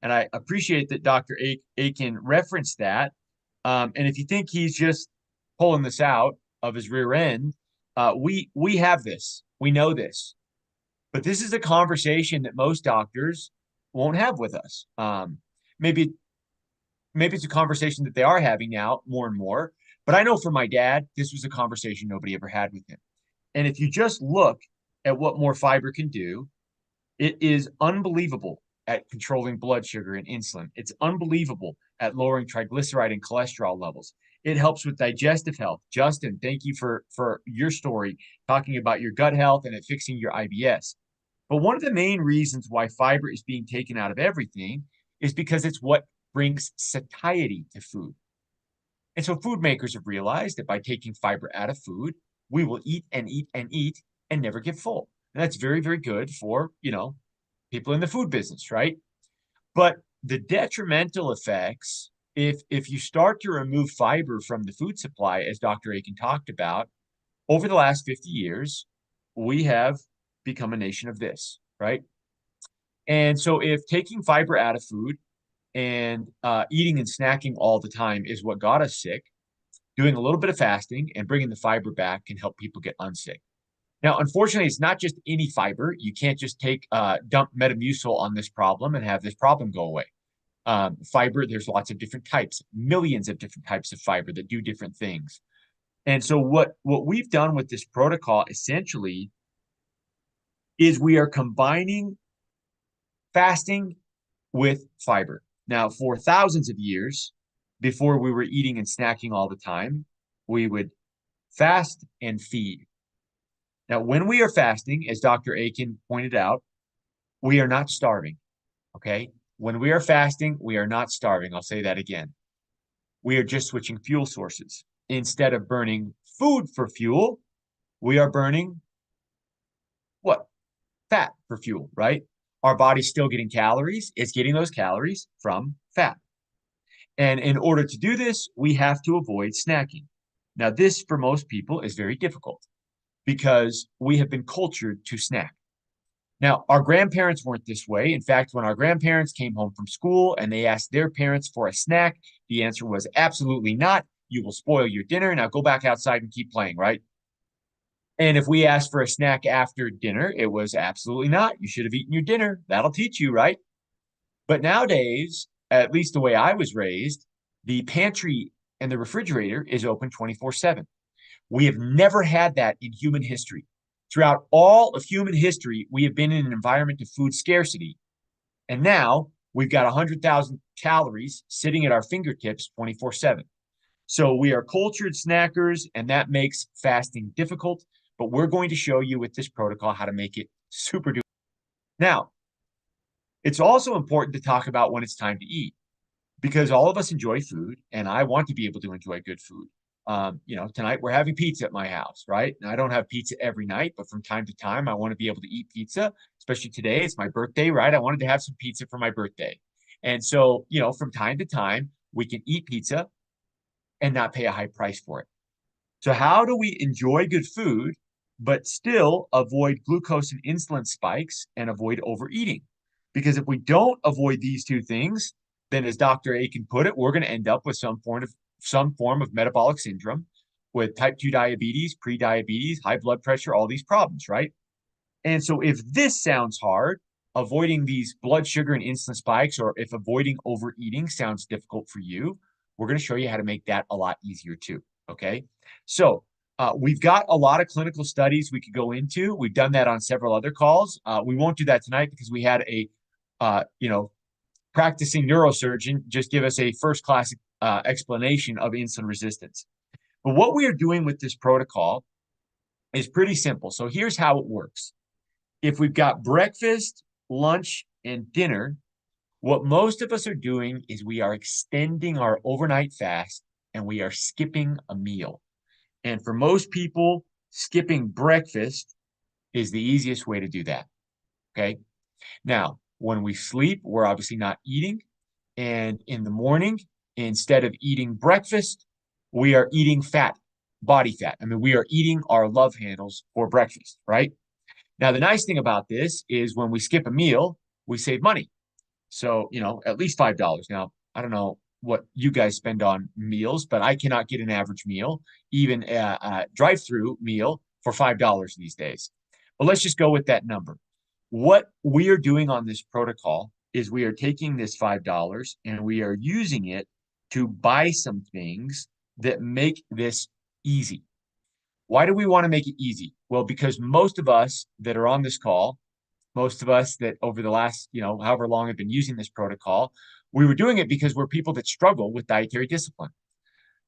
And I appreciate that Dr. Aiken referenced that. And if you think he's just pulling this out of his rear end, we have this. We know this. But this is a conversation that most doctors won't have with us. Maybe it's a conversation that they are having now more and more. But I know for my dad, this was a conversation nobody ever had with him. And if you just look at what more fiber can do, it is unbelievable at controlling blood sugar and insulin. It's unbelievable at lowering triglyceride and cholesterol levels. It helps with digestive health. Justin, thank you for your story, talking about your gut health and at fixing your IBS. But one of the main reasons why fiber is being taken out of everything is because it's what brings satiety to food. And so food makers have realized that by taking fiber out of food, we will eat and eat and eat and never get full. And that's very, very good for, people in the food business, right? But the detrimental effects, if you start to remove fiber from the food supply, as Dr. Aiken talked about, over the last 50 years, we have become a nation of this, right? And so if taking fiber out of food and eating and snacking all the time is what got us sick, doing a little bit of fasting and bringing the fiber back can help people get unsick. Now, unfortunately, it's not just any fiber. You can't just dump Metamucil on this problem and have this problem go away. Fiber, there's lots of different types, millions of different types of fiber that do different things. And so what we've done with this protocol essentially is we are combining fasting with fiber. Now, for thousands of years, before we were eating and snacking all the time, we would fast and feed. Now, when we are fasting, as Dr. Aiken pointed out, we are not starving, okay? When we are fasting, we are not starving. I'll say that again. We are just switching fuel sources. Instead of burning food for fuel, we are burning what? Fat for fuel, right? Our body's still getting calories. It's getting those calories from fat. And in order to do this, we have to avoid snacking. Now, this for most people is very difficult because we have been cultured to snack. Now, our grandparents weren't this way. In fact, when our grandparents came home from school and they asked their parents for a snack, the answer was absolutely not. You will spoil your dinner. Now go back outside and keep playing, right? And if we asked for a snack after dinner, it was absolutely not. You should have eaten your dinner. That'll teach you, right? But nowadays, at least the way I was raised, the pantry and the refrigerator is open 24/7. We have never had that in human history. Throughout all of human history, we have been in an environment of food scarcity. And now we've got 100,000 calories sitting at our fingertips 24/7. So we are cultured snackers, and that makes fasting difficult. But we're going to show you with this protocol how to make it super duper. Now, it's also important to talk about when it's time to eat, because all of us enjoy food, and I want to be able to enjoy good food. Tonight we're having pizza at my house, right? And I don't have pizza every night, but from time to time, I want to be able to eat pizza, especially today. It's my birthday, right? I wanted to have some pizza for my birthday. And so, from time to time, we can eat pizza and not pay a high price for it. So how do we enjoy good food, but still avoid glucose and insulin spikes and avoid overeating? Because if we don't avoid these two things, then as Dr. Aiken put it, we're going to end up with some form of metabolic syndrome with type 2 diabetes, pre-diabetes, high blood pressure, all these problems, right? And so if this sounds hard, avoiding these blood sugar and insulin spikes, or if avoiding overeating sounds difficult for you, we're going to show you how to make that a lot easier too, okay? So we've got a lot of clinical studies we could go into. We've done that on several other calls. We won't do that tonight because we had a, practicing neurosurgeon just give us a first-class explanation of insulin resistance. But what we are doing with this protocol is pretty simple. So here's how it works. If we've got breakfast, lunch, and dinner, what most of us are doing is we are extending our overnight fast and we are skipping a meal. And for most people, skipping breakfast is the easiest way to do that, okay? Now, when we sleep, we're obviously not eating. And in the morning, instead of eating breakfast, we are eating fat, body fat. I mean, we are eating our love handles for breakfast, right? Now, the nice thing about this is when we skip a meal, we save money. So, at least $5. Now, I don't know what you guys spend on meals, but I cannot get an average meal, even a drive-through meal, for $5 these days. But let's just go with that number. What we are doing on this protocol is we are taking this $5 and we are using it to buy some things that make this easy. Why do we want to make it easy? Well, because most of us that are on this call, most of us that over the last, however long have been using this protocol, we were doing it because we're people that struggle with dietary discipline.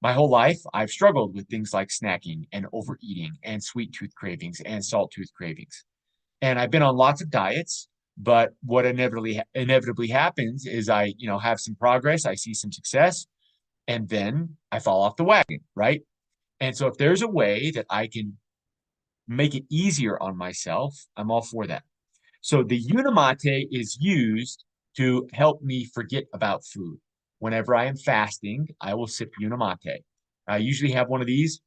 My whole life, I've struggled with things like snacking and overeating and sweet tooth cravings and salt tooth cravings. And I've been on lots of diets, but what inevitably happens is I, have some progress, I see some success, and then I fall off the wagon, right? And so if there's a way that I can make it easier on myself, I'm all for that. So the Unimate is used to help me forget about food. Whenever I am fasting, I will sip Unimate. I usually have one of these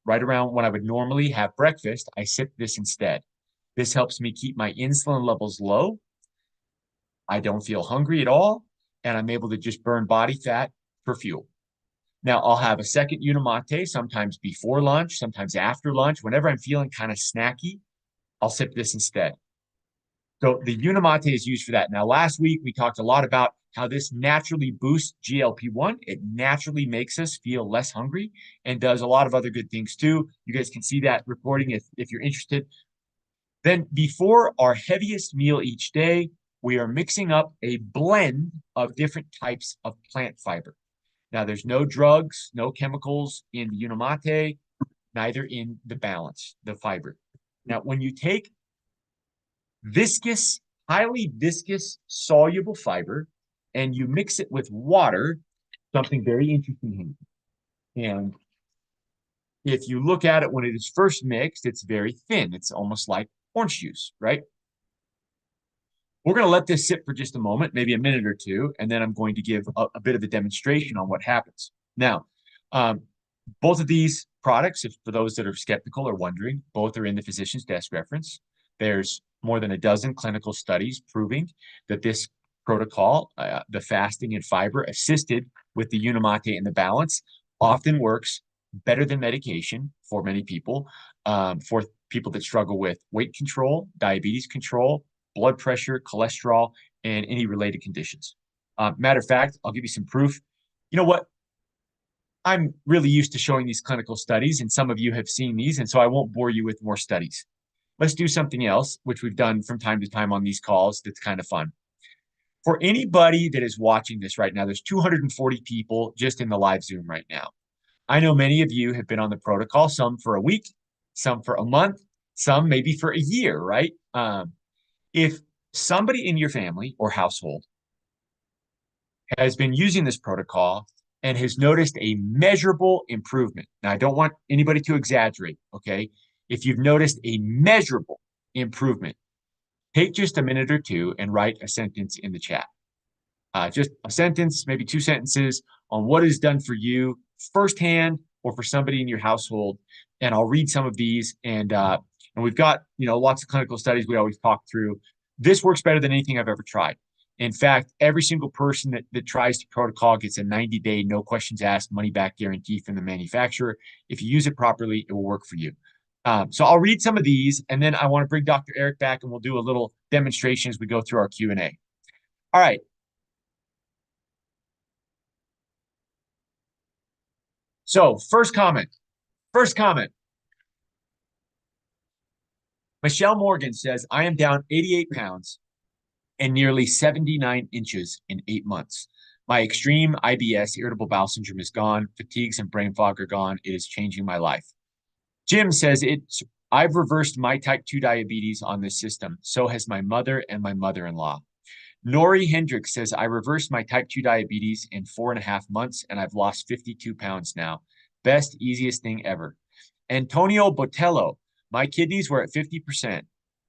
right around when I would normally have breakfast. I sip this instead. This helps me keep my insulin levels low. I don't feel hungry at all, and I'm able to just burn body fat for fuel. Now, I'll have a second Unimate, sometimes before lunch, sometimes after lunch. Whenever I'm feeling kind of snacky, I'll sip this instead. So the Unimate is used for that. Now, last week, we talked a lot about how this naturally boosts GLP-1. It naturally makes us feel less hungry and does a lot of other good things too. You guys can see that recording if you're interested. Then before our heaviest meal each day, we are mixing up a blend of different types of plant fiber. Now, there's no drugs, no chemicals in the Unimate, neither in the balance, the fiber. Now, when you take viscous, highly viscous, soluble fiber, and you mix it with water, something very interesting happens. And if you look at it when it is first mixed, it's very thin. It's almost like orange juice, right? We're going to let this sit for just a moment, maybe a minute or two, and then I'm going to give a bit of a demonstration on what happens. Now, Both of these products, if for those that are skeptical or wondering, both are in the physician's desk reference. There's more than a dozen clinical studies proving that this protocol, the fasting and fiber assisted with the Unimate and the balance, often works better than medication for many people, for people that struggle with weight control, diabetes control, blood pressure, cholesterol, and any related conditions. Matter of fact, I'll give you some proof. You know what? I'm really used to showing these clinical studies, and some of you have seen these, and so I won't bore you with more studies. Let's do something else, which we've done from time to time on these calls that's kind of fun. For anybody that is watching this right now, there's 240 people just in the live Zoom right now. I know many of you have been on the protocol, some for a week, some for a month, some maybe for a year, right? If somebody in your family or household has been using this protocol and has noticed a measurable improvement. Now, I don't want anybody to exaggerate, okay? If you've noticed a measurable improvement, take just a minute or two and write a sentence in the chat. Just a sentence, maybe 2 sentences on what is done for you firsthand or for somebody in your household. And I'll read some of these. And we've got, lots of clinical studies we always talk through. This works better than anything I've ever tried. In fact, every single person that tries the protocol gets a 90-day, no questions asked, money-back guarantee from the manufacturer. If you use it properly, it will work for you. So I'll read some of these, and then I want to bring Dr. Eric back, and we'll do a little demonstration as we go through our Q&A. All right. So first comment. Michelle Morgan says, I am down 88 pounds and nearly 79 inches in 8 months. My extreme IBS, irritable bowel syndrome, is gone. Fatigues and brain fog are gone. It is changing my life. Jim says, I've reversed my type 2 diabetes on this system. So has my mother and my mother-in-law. Nori Hendricks says, I reversed my type 2 diabetes in 4.5 months, and I've lost 52 pounds now. Best, easiest thing ever. Antonio Botello, my kidneys were at 50%,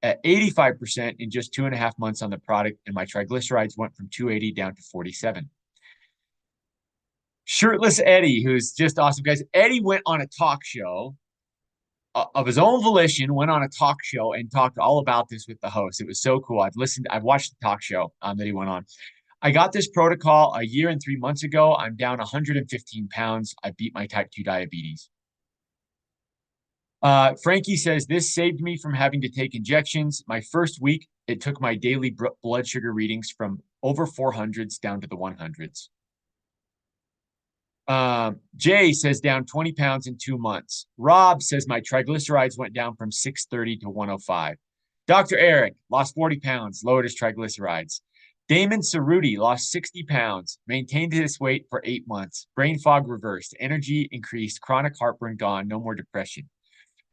at 85% in just 2.5 months on the product, and my triglycerides went from 280 down to 47. Shirtless Eddie, who's just awesome, guys. Eddie went on a talk show of his own volition, went on a talk show and talked all about this with the host. It was so cool. I've watched the talk show that he went on. I got this protocol a year and 3 months ago. I'm down 115 pounds. I beat my type 2 diabetes. Frankie says, this saved me from having to take injections. My first week, it took my daily blood sugar readings from over 400s down to the 100s. Jay says down 20 pounds in 2 months. Rob says my triglycerides went down from 630 to 105. Dr. Eric lost 40 pounds, lowered his triglycerides. Damon Cerruti lost 60 pounds, maintained his weight for 8 months. Brain fog reversed, energy increased, chronic heartburn gone, no more depression.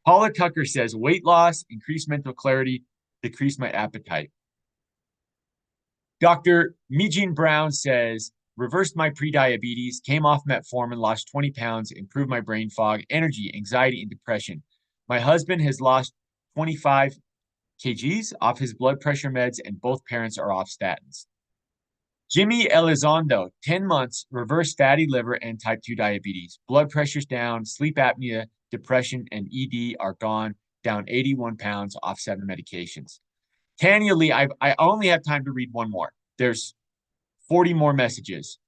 Paula Tucker says weight loss, increased mental clarity, decreased my appetite. Dr. Mijin Brown says, reversed my prediabetes, came off metformin, lost 20 pounds, improved my brain fog, energy, anxiety, and depression. My husband has lost 25 kgs off his blood pressure meds, and both parents are off statins. Jimmy Elizondo, 10 months, reversed fatty liver and type 2 diabetes. Blood pressure's down, sleep apnea, depression, and ED are gone, down 81 pounds off 7 medications. Tanya Lee, I only have time to read one more. There's 40 more messages.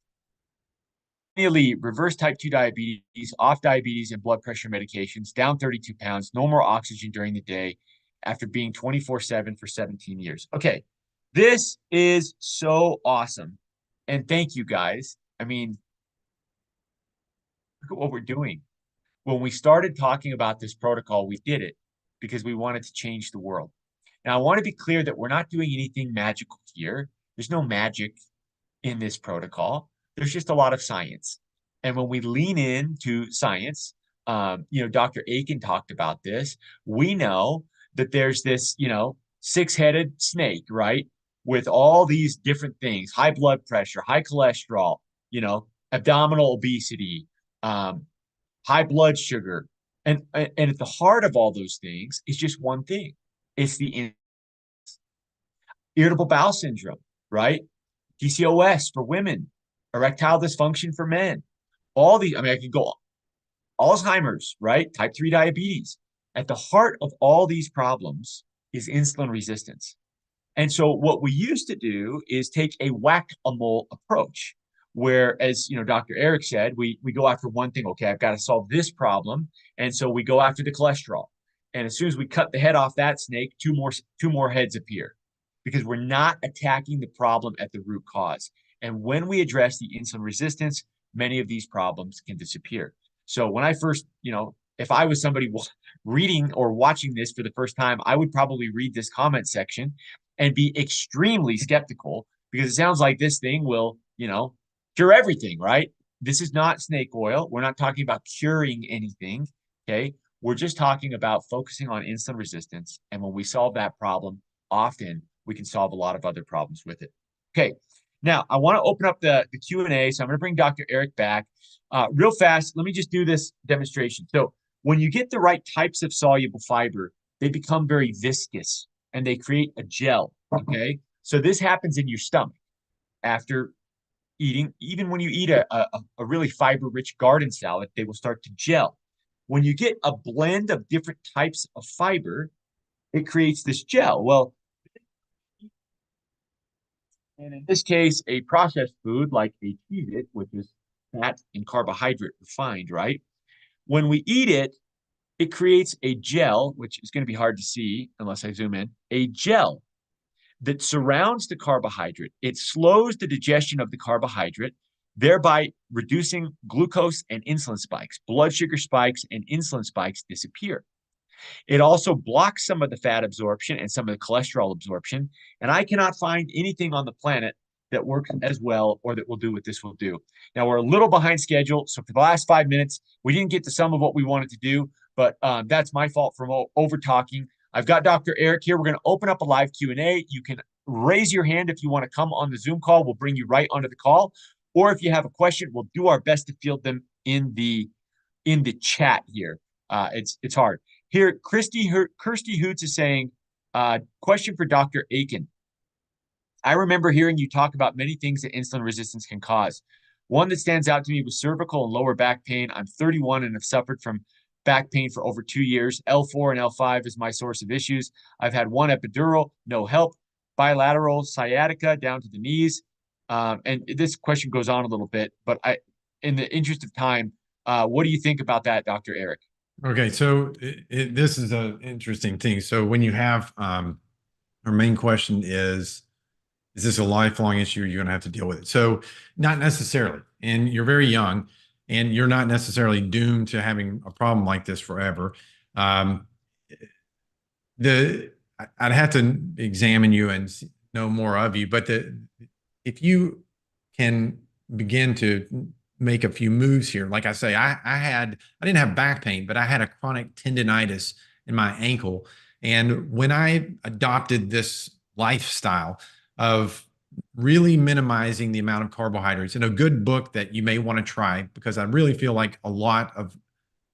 Tanya Lee, reverse type 2 diabetes, off diabetes and blood pressure medications, down 32 pounds, no more oxygen during the day after being 24/7 for 17 years. Okay, this is so awesome. And thank you, guys. I mean, look at what we're doing. When we started talking about this protocol, we did it because we wanted to change the world. Now, I want to be clear that we're not doing anything magical here. There's no magic in this protocol. There's just a lot of science. And when we lean into science, Dr. Aiken talked about this. We know that there's this, 6-headed snake, right? With all these different things, high blood pressure, high cholesterol, abdominal obesity, high blood sugar. And at the heart of all those things is just one thing. It's the irritable bowel syndrome, right? PCOS for women, erectile dysfunction for men. All these, I could go Alzheimer's, right? Type 3 diabetes. At the heart of all these problems is insulin resistance. And so what we used to do is take a whack-a-mole approach, where, as you know, Dr. Eric said, we go after one thing. Okay, I've got to solve this problem. And so we go after the cholesterol. And as soon as we cut the head off that snake, two more heads appear because we're not attacking the problem at the root cause. And when we address the insulin resistance, many of these problems can disappear. So when I first, if I was somebody reading or watching this for the first time, I would probably read this comment section and be extremely skeptical because it sounds like this thing will, cure everything, right? This is not snake oil. We're not talking about curing anything. Okay. We're just talking about focusing on insulin resistance. And when we solve that problem, often we can solve a lot of other problems with it. Okay. Now, I want to open up the Q&A. So I'm going to bring Dr. Eric back. Real fast, let me just do this demonstration. So when you get the right types of soluble fiber, they become very viscous and they create a gel, okay? So this happens in your stomach after eating. Even when you eat a really fiber-rich garden salad, they will start to gel. When you get a blend of different types of fiber, it creates this gel. Well, and in this case, a processed food like a Cheez-It, which is fat and carbohydrate refined, right? When we eat it, it creates a gel, which is going to be hard to see unless I zoom in, a gel that surrounds the carbohydrate. It slows the digestion of the carbohydrate, thereby reducing glucose and insulin spikes. Blood sugar spikes and insulin spikes disappear. It also blocks some of the fat absorption and some of the cholesterol absorption. And I cannot find anything on the planet that works as well or that will do what this will do. Now, we're a little behind schedule. So for the last 5 minutes, we didn't get to some of what we wanted to do, but that's my fault for over talking. I've got Dr. Eric here. We're going to open up a live Q&A. You can raise your hand if you want to come on the Zoom call. We'll bring you right onto the call. Or if you have a question, we'll do our best to field them in the chat here. It's hard. Here, Kirsty Hoots is saying, question for Dr. Aiken. I remember hearing you talk about many things that insulin resistance can cause. One that stands out to me was cervical and lower back pain. I'm 31 and have suffered from back pain for over 2 years. L4 and L5 is my source of issues. I've had one epidural, no help. Bilateral sciatica down to the knees. And this question goes on a little bit, but in the interest of time, what do you think about that, Dr. Eric? Okay, so this is an interesting thing. So when you have our main question is this a lifelong issue? You're going to have to deal with it. So not necessarily. And you're very young, and you're not necessarily doomed to having a problem like this forever. I'd have to examine you and know more of you, but if you can begin to make a few moves here, like I say, I didn't have back pain, but I had a chronic tendonitis in my ankle. And when I adopted this lifestyle of really minimizing the amount of carbohydrates, and a good book that you may want to try, because I really feel like a lot of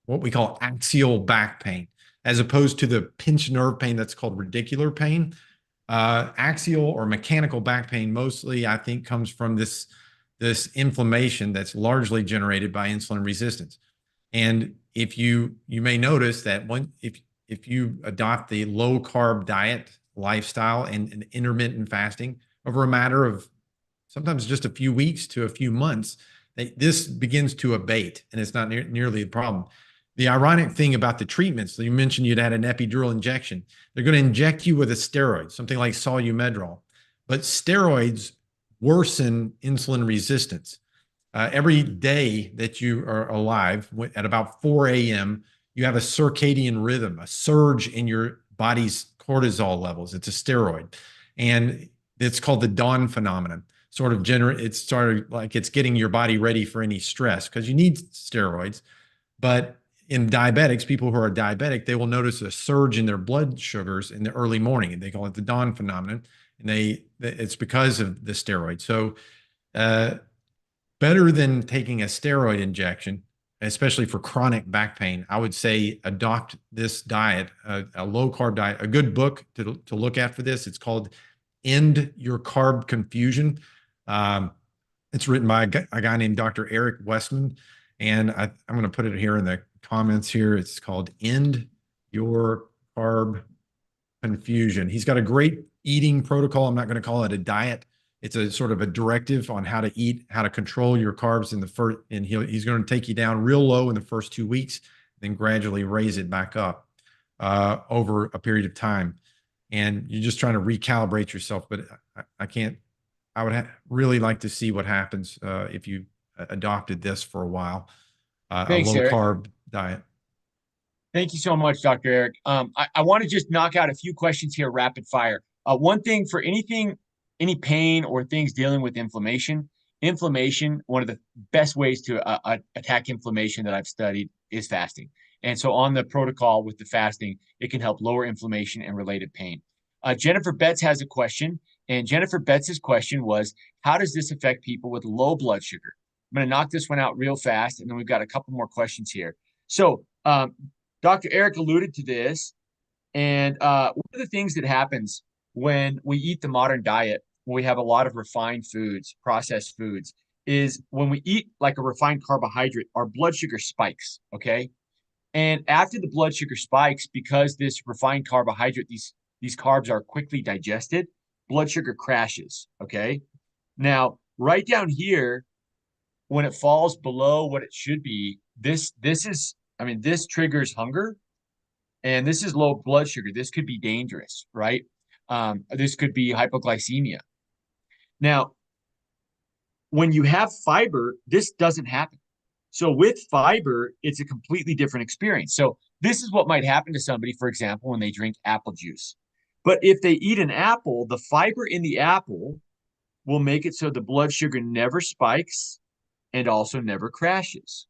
what we call axial back pain, as opposed to the pinched nerve pain that's called radicular pain. Axial or mechanical back pain mostly, I think, comes from this inflammation that's largely generated by insulin resistance. And if you may notice that if you adopt the low carb diet lifestyle and intermittent fasting over a matter of sometimes just a few weeks to a few months, this begins to abate, and it's not nearly a problem. The ironic thing about the treatments, so you mentioned you'd had an epidural injection. They're going to inject you with a steroid, something like solumedrol. But steroids worsen insulin resistance. Every day that you are alive, at about 4 a.m., you have a circadian rhythm, a surge in your body's cortisol levels. It's a steroid. And it's called the dawn phenomenon. It's sort of like it's getting your body ready for any stress, because you need steroids. But in diabetics, people who are diabetic, they will notice a surge in their blood sugars in the early morning, and they call it the dawn phenomenon. And it's because of the steroid. So better than taking a steroid injection, especially for chronic back pain, I would say adopt this diet, a low carb diet. A good book to look at for this, it's called End Your Carb Confusion. It's written by a guy named Dr. Eric Westman. And I'm going to put it here in the comments here. It's called End Your Carb Confusion. He's got a great eating protocol. I'm not going to call it a diet. It's a sort of a directive on how to eat, how to control your carbs in the first, and he's going to take you down real low in the first 2 weeks, then gradually raise it back up over a period of time. And you're just trying to recalibrate yourself. But I would really like to see what happens if you adopted this for a while, Thanks, a low Eric. carb diet. Thank you so much, Dr. Eric. I want to just knock out a few questions here, rapid fire. One thing for any pain or things dealing with inflammation, one of the best ways to attack inflammation that I've studied is fasting. And so on the protocol with the fasting, it can help lower inflammation and related pain. Jennifer Betts has a question, and Jennifer Betts's question was, how does this affect people with low blood sugar? I'm going to knock this one out real fast, and then we've got a couple more questions here. So, Dr. Eric alluded to this, and one of the things that happens when we eat the modern diet, when we have a lot of refined foods, processed foods, is when we eat like a refined carbohydrate, our blood sugar spikes, okay? And after the blood sugar spikes, because this refined carbohydrate, these carbs are quickly digested, blood sugar crashes, okay? Now, right down here, when it falls below what it should be, this triggers hunger, and this is low blood sugar. This could be dangerous, right? This could be hypoglycemia. Now, when you have fiber, this doesn't happen. So with fiber, it's a completely different experience. So this is what might happen to somebody, for example, when they drink apple juice. But if they eat an apple, the fiber in the apple will make it so the blood sugar never spikes and also never crashes.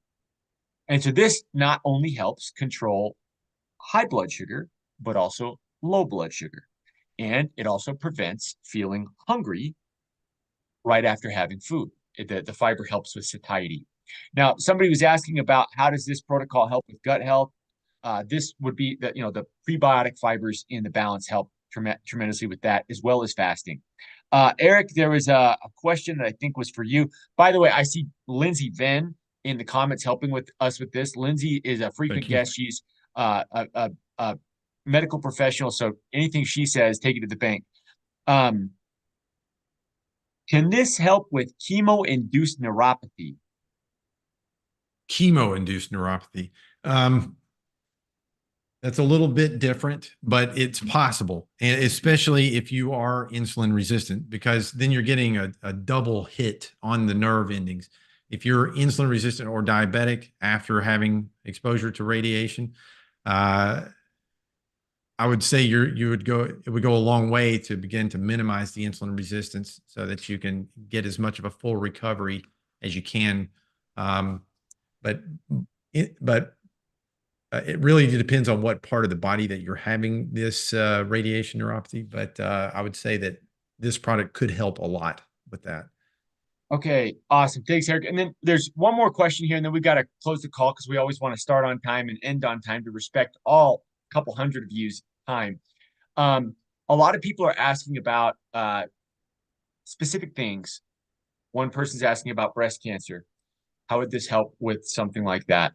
And so this not only helps control high blood sugar, but also low blood sugar. And it also prevents feeling hungry right after having food. The fiber helps with satiety. Now, somebody was asking about how does this protocol help with gut health? This would be the prebiotic fibers in the balance help tremendously with that, as well as fasting. Eric, there was a question that I think was for you. By the way, I see Lindsay Venn in the comments helping with us with this. Lindsay is a frequent guest. She's a medical professional, so anything she says, take it to the bank. Can this help with chemo-induced neuropathy? Chemo-induced neuropathy. That's a little bit different, but it's possible, and especially if you are insulin resistant, because then you're getting a double hit on the nerve endings. If you're insulin resistant or diabetic after having exposure to radiation, I would say it would go a long way to begin to minimize the insulin resistance so that you can get as much of a full recovery as you can. But it really depends on what part of the body that you're having this radiation neuropathy. But I would say that this product could help a lot with that. Okay, awesome. Thanks, Eric. And then there's one more question here, and then we've got to close the call because we always want to start on time and end on time to respect all couple hundred of you's time. A lot of people are asking about specific things. One person's asking about breast cancer. How would this help with something like that?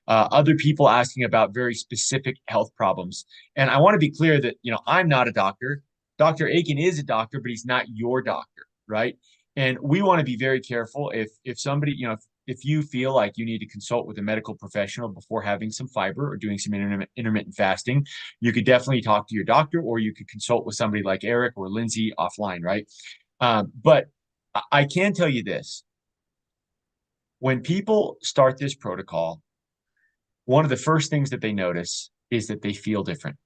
Other people asking about very specific health problems. And I want to be clear that, I'm not a doctor. Dr. Aiken is a doctor, but he's not your doctor, right? And we want to be very careful if somebody, if you feel like you need to consult with a medical professional before having some fiber or doing some intermittent fasting, you could definitely talk to your doctor, or you could consult with somebody like Eric or Lindsay offline, right? But I can tell you this. When people start this protocol, one of the first things that they notice is that they feel different.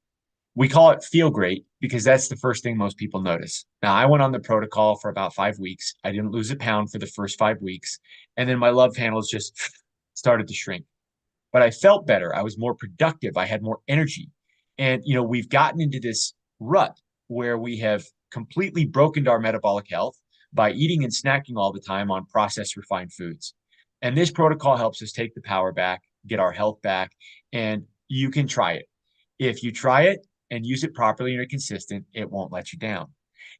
We call it feel great because that's the first thing most people notice. Now, I went on the protocol for about 5 weeks. I didn't lose a pound for the first 5 weeks. And then my love handles just started to shrink. But I felt better. I was more productive. I had more energy. And, we've gotten into this rut where we have completely broken our metabolic health by eating and snacking all the time on processed refined foods. And this protocol helps us take the power back, get our health back, and you can try it. If you try it and use it properly and are consistent, it won't let you down.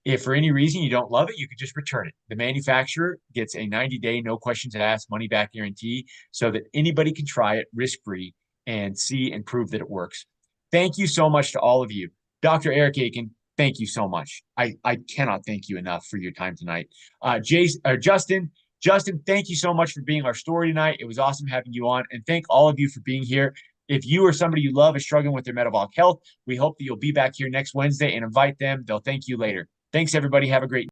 If for any reason you don't love it, you can just return it. The manufacturer gets a 90-day, no questions asked, money back guarantee so that anybody can try it risk-free and see and prove that it works. Thank you so much to all of you. Dr. Eric Aiken, thank you so much. I cannot thank you enough for your time tonight. Justin, thank you so much for being our story tonight. It was awesome having you on, and thank all of you for being here. If you or somebody you love is struggling with their metabolic health, we hope that you'll be back here next Wednesday and invite them. They'll thank you later. Thanks, everybody. Have a great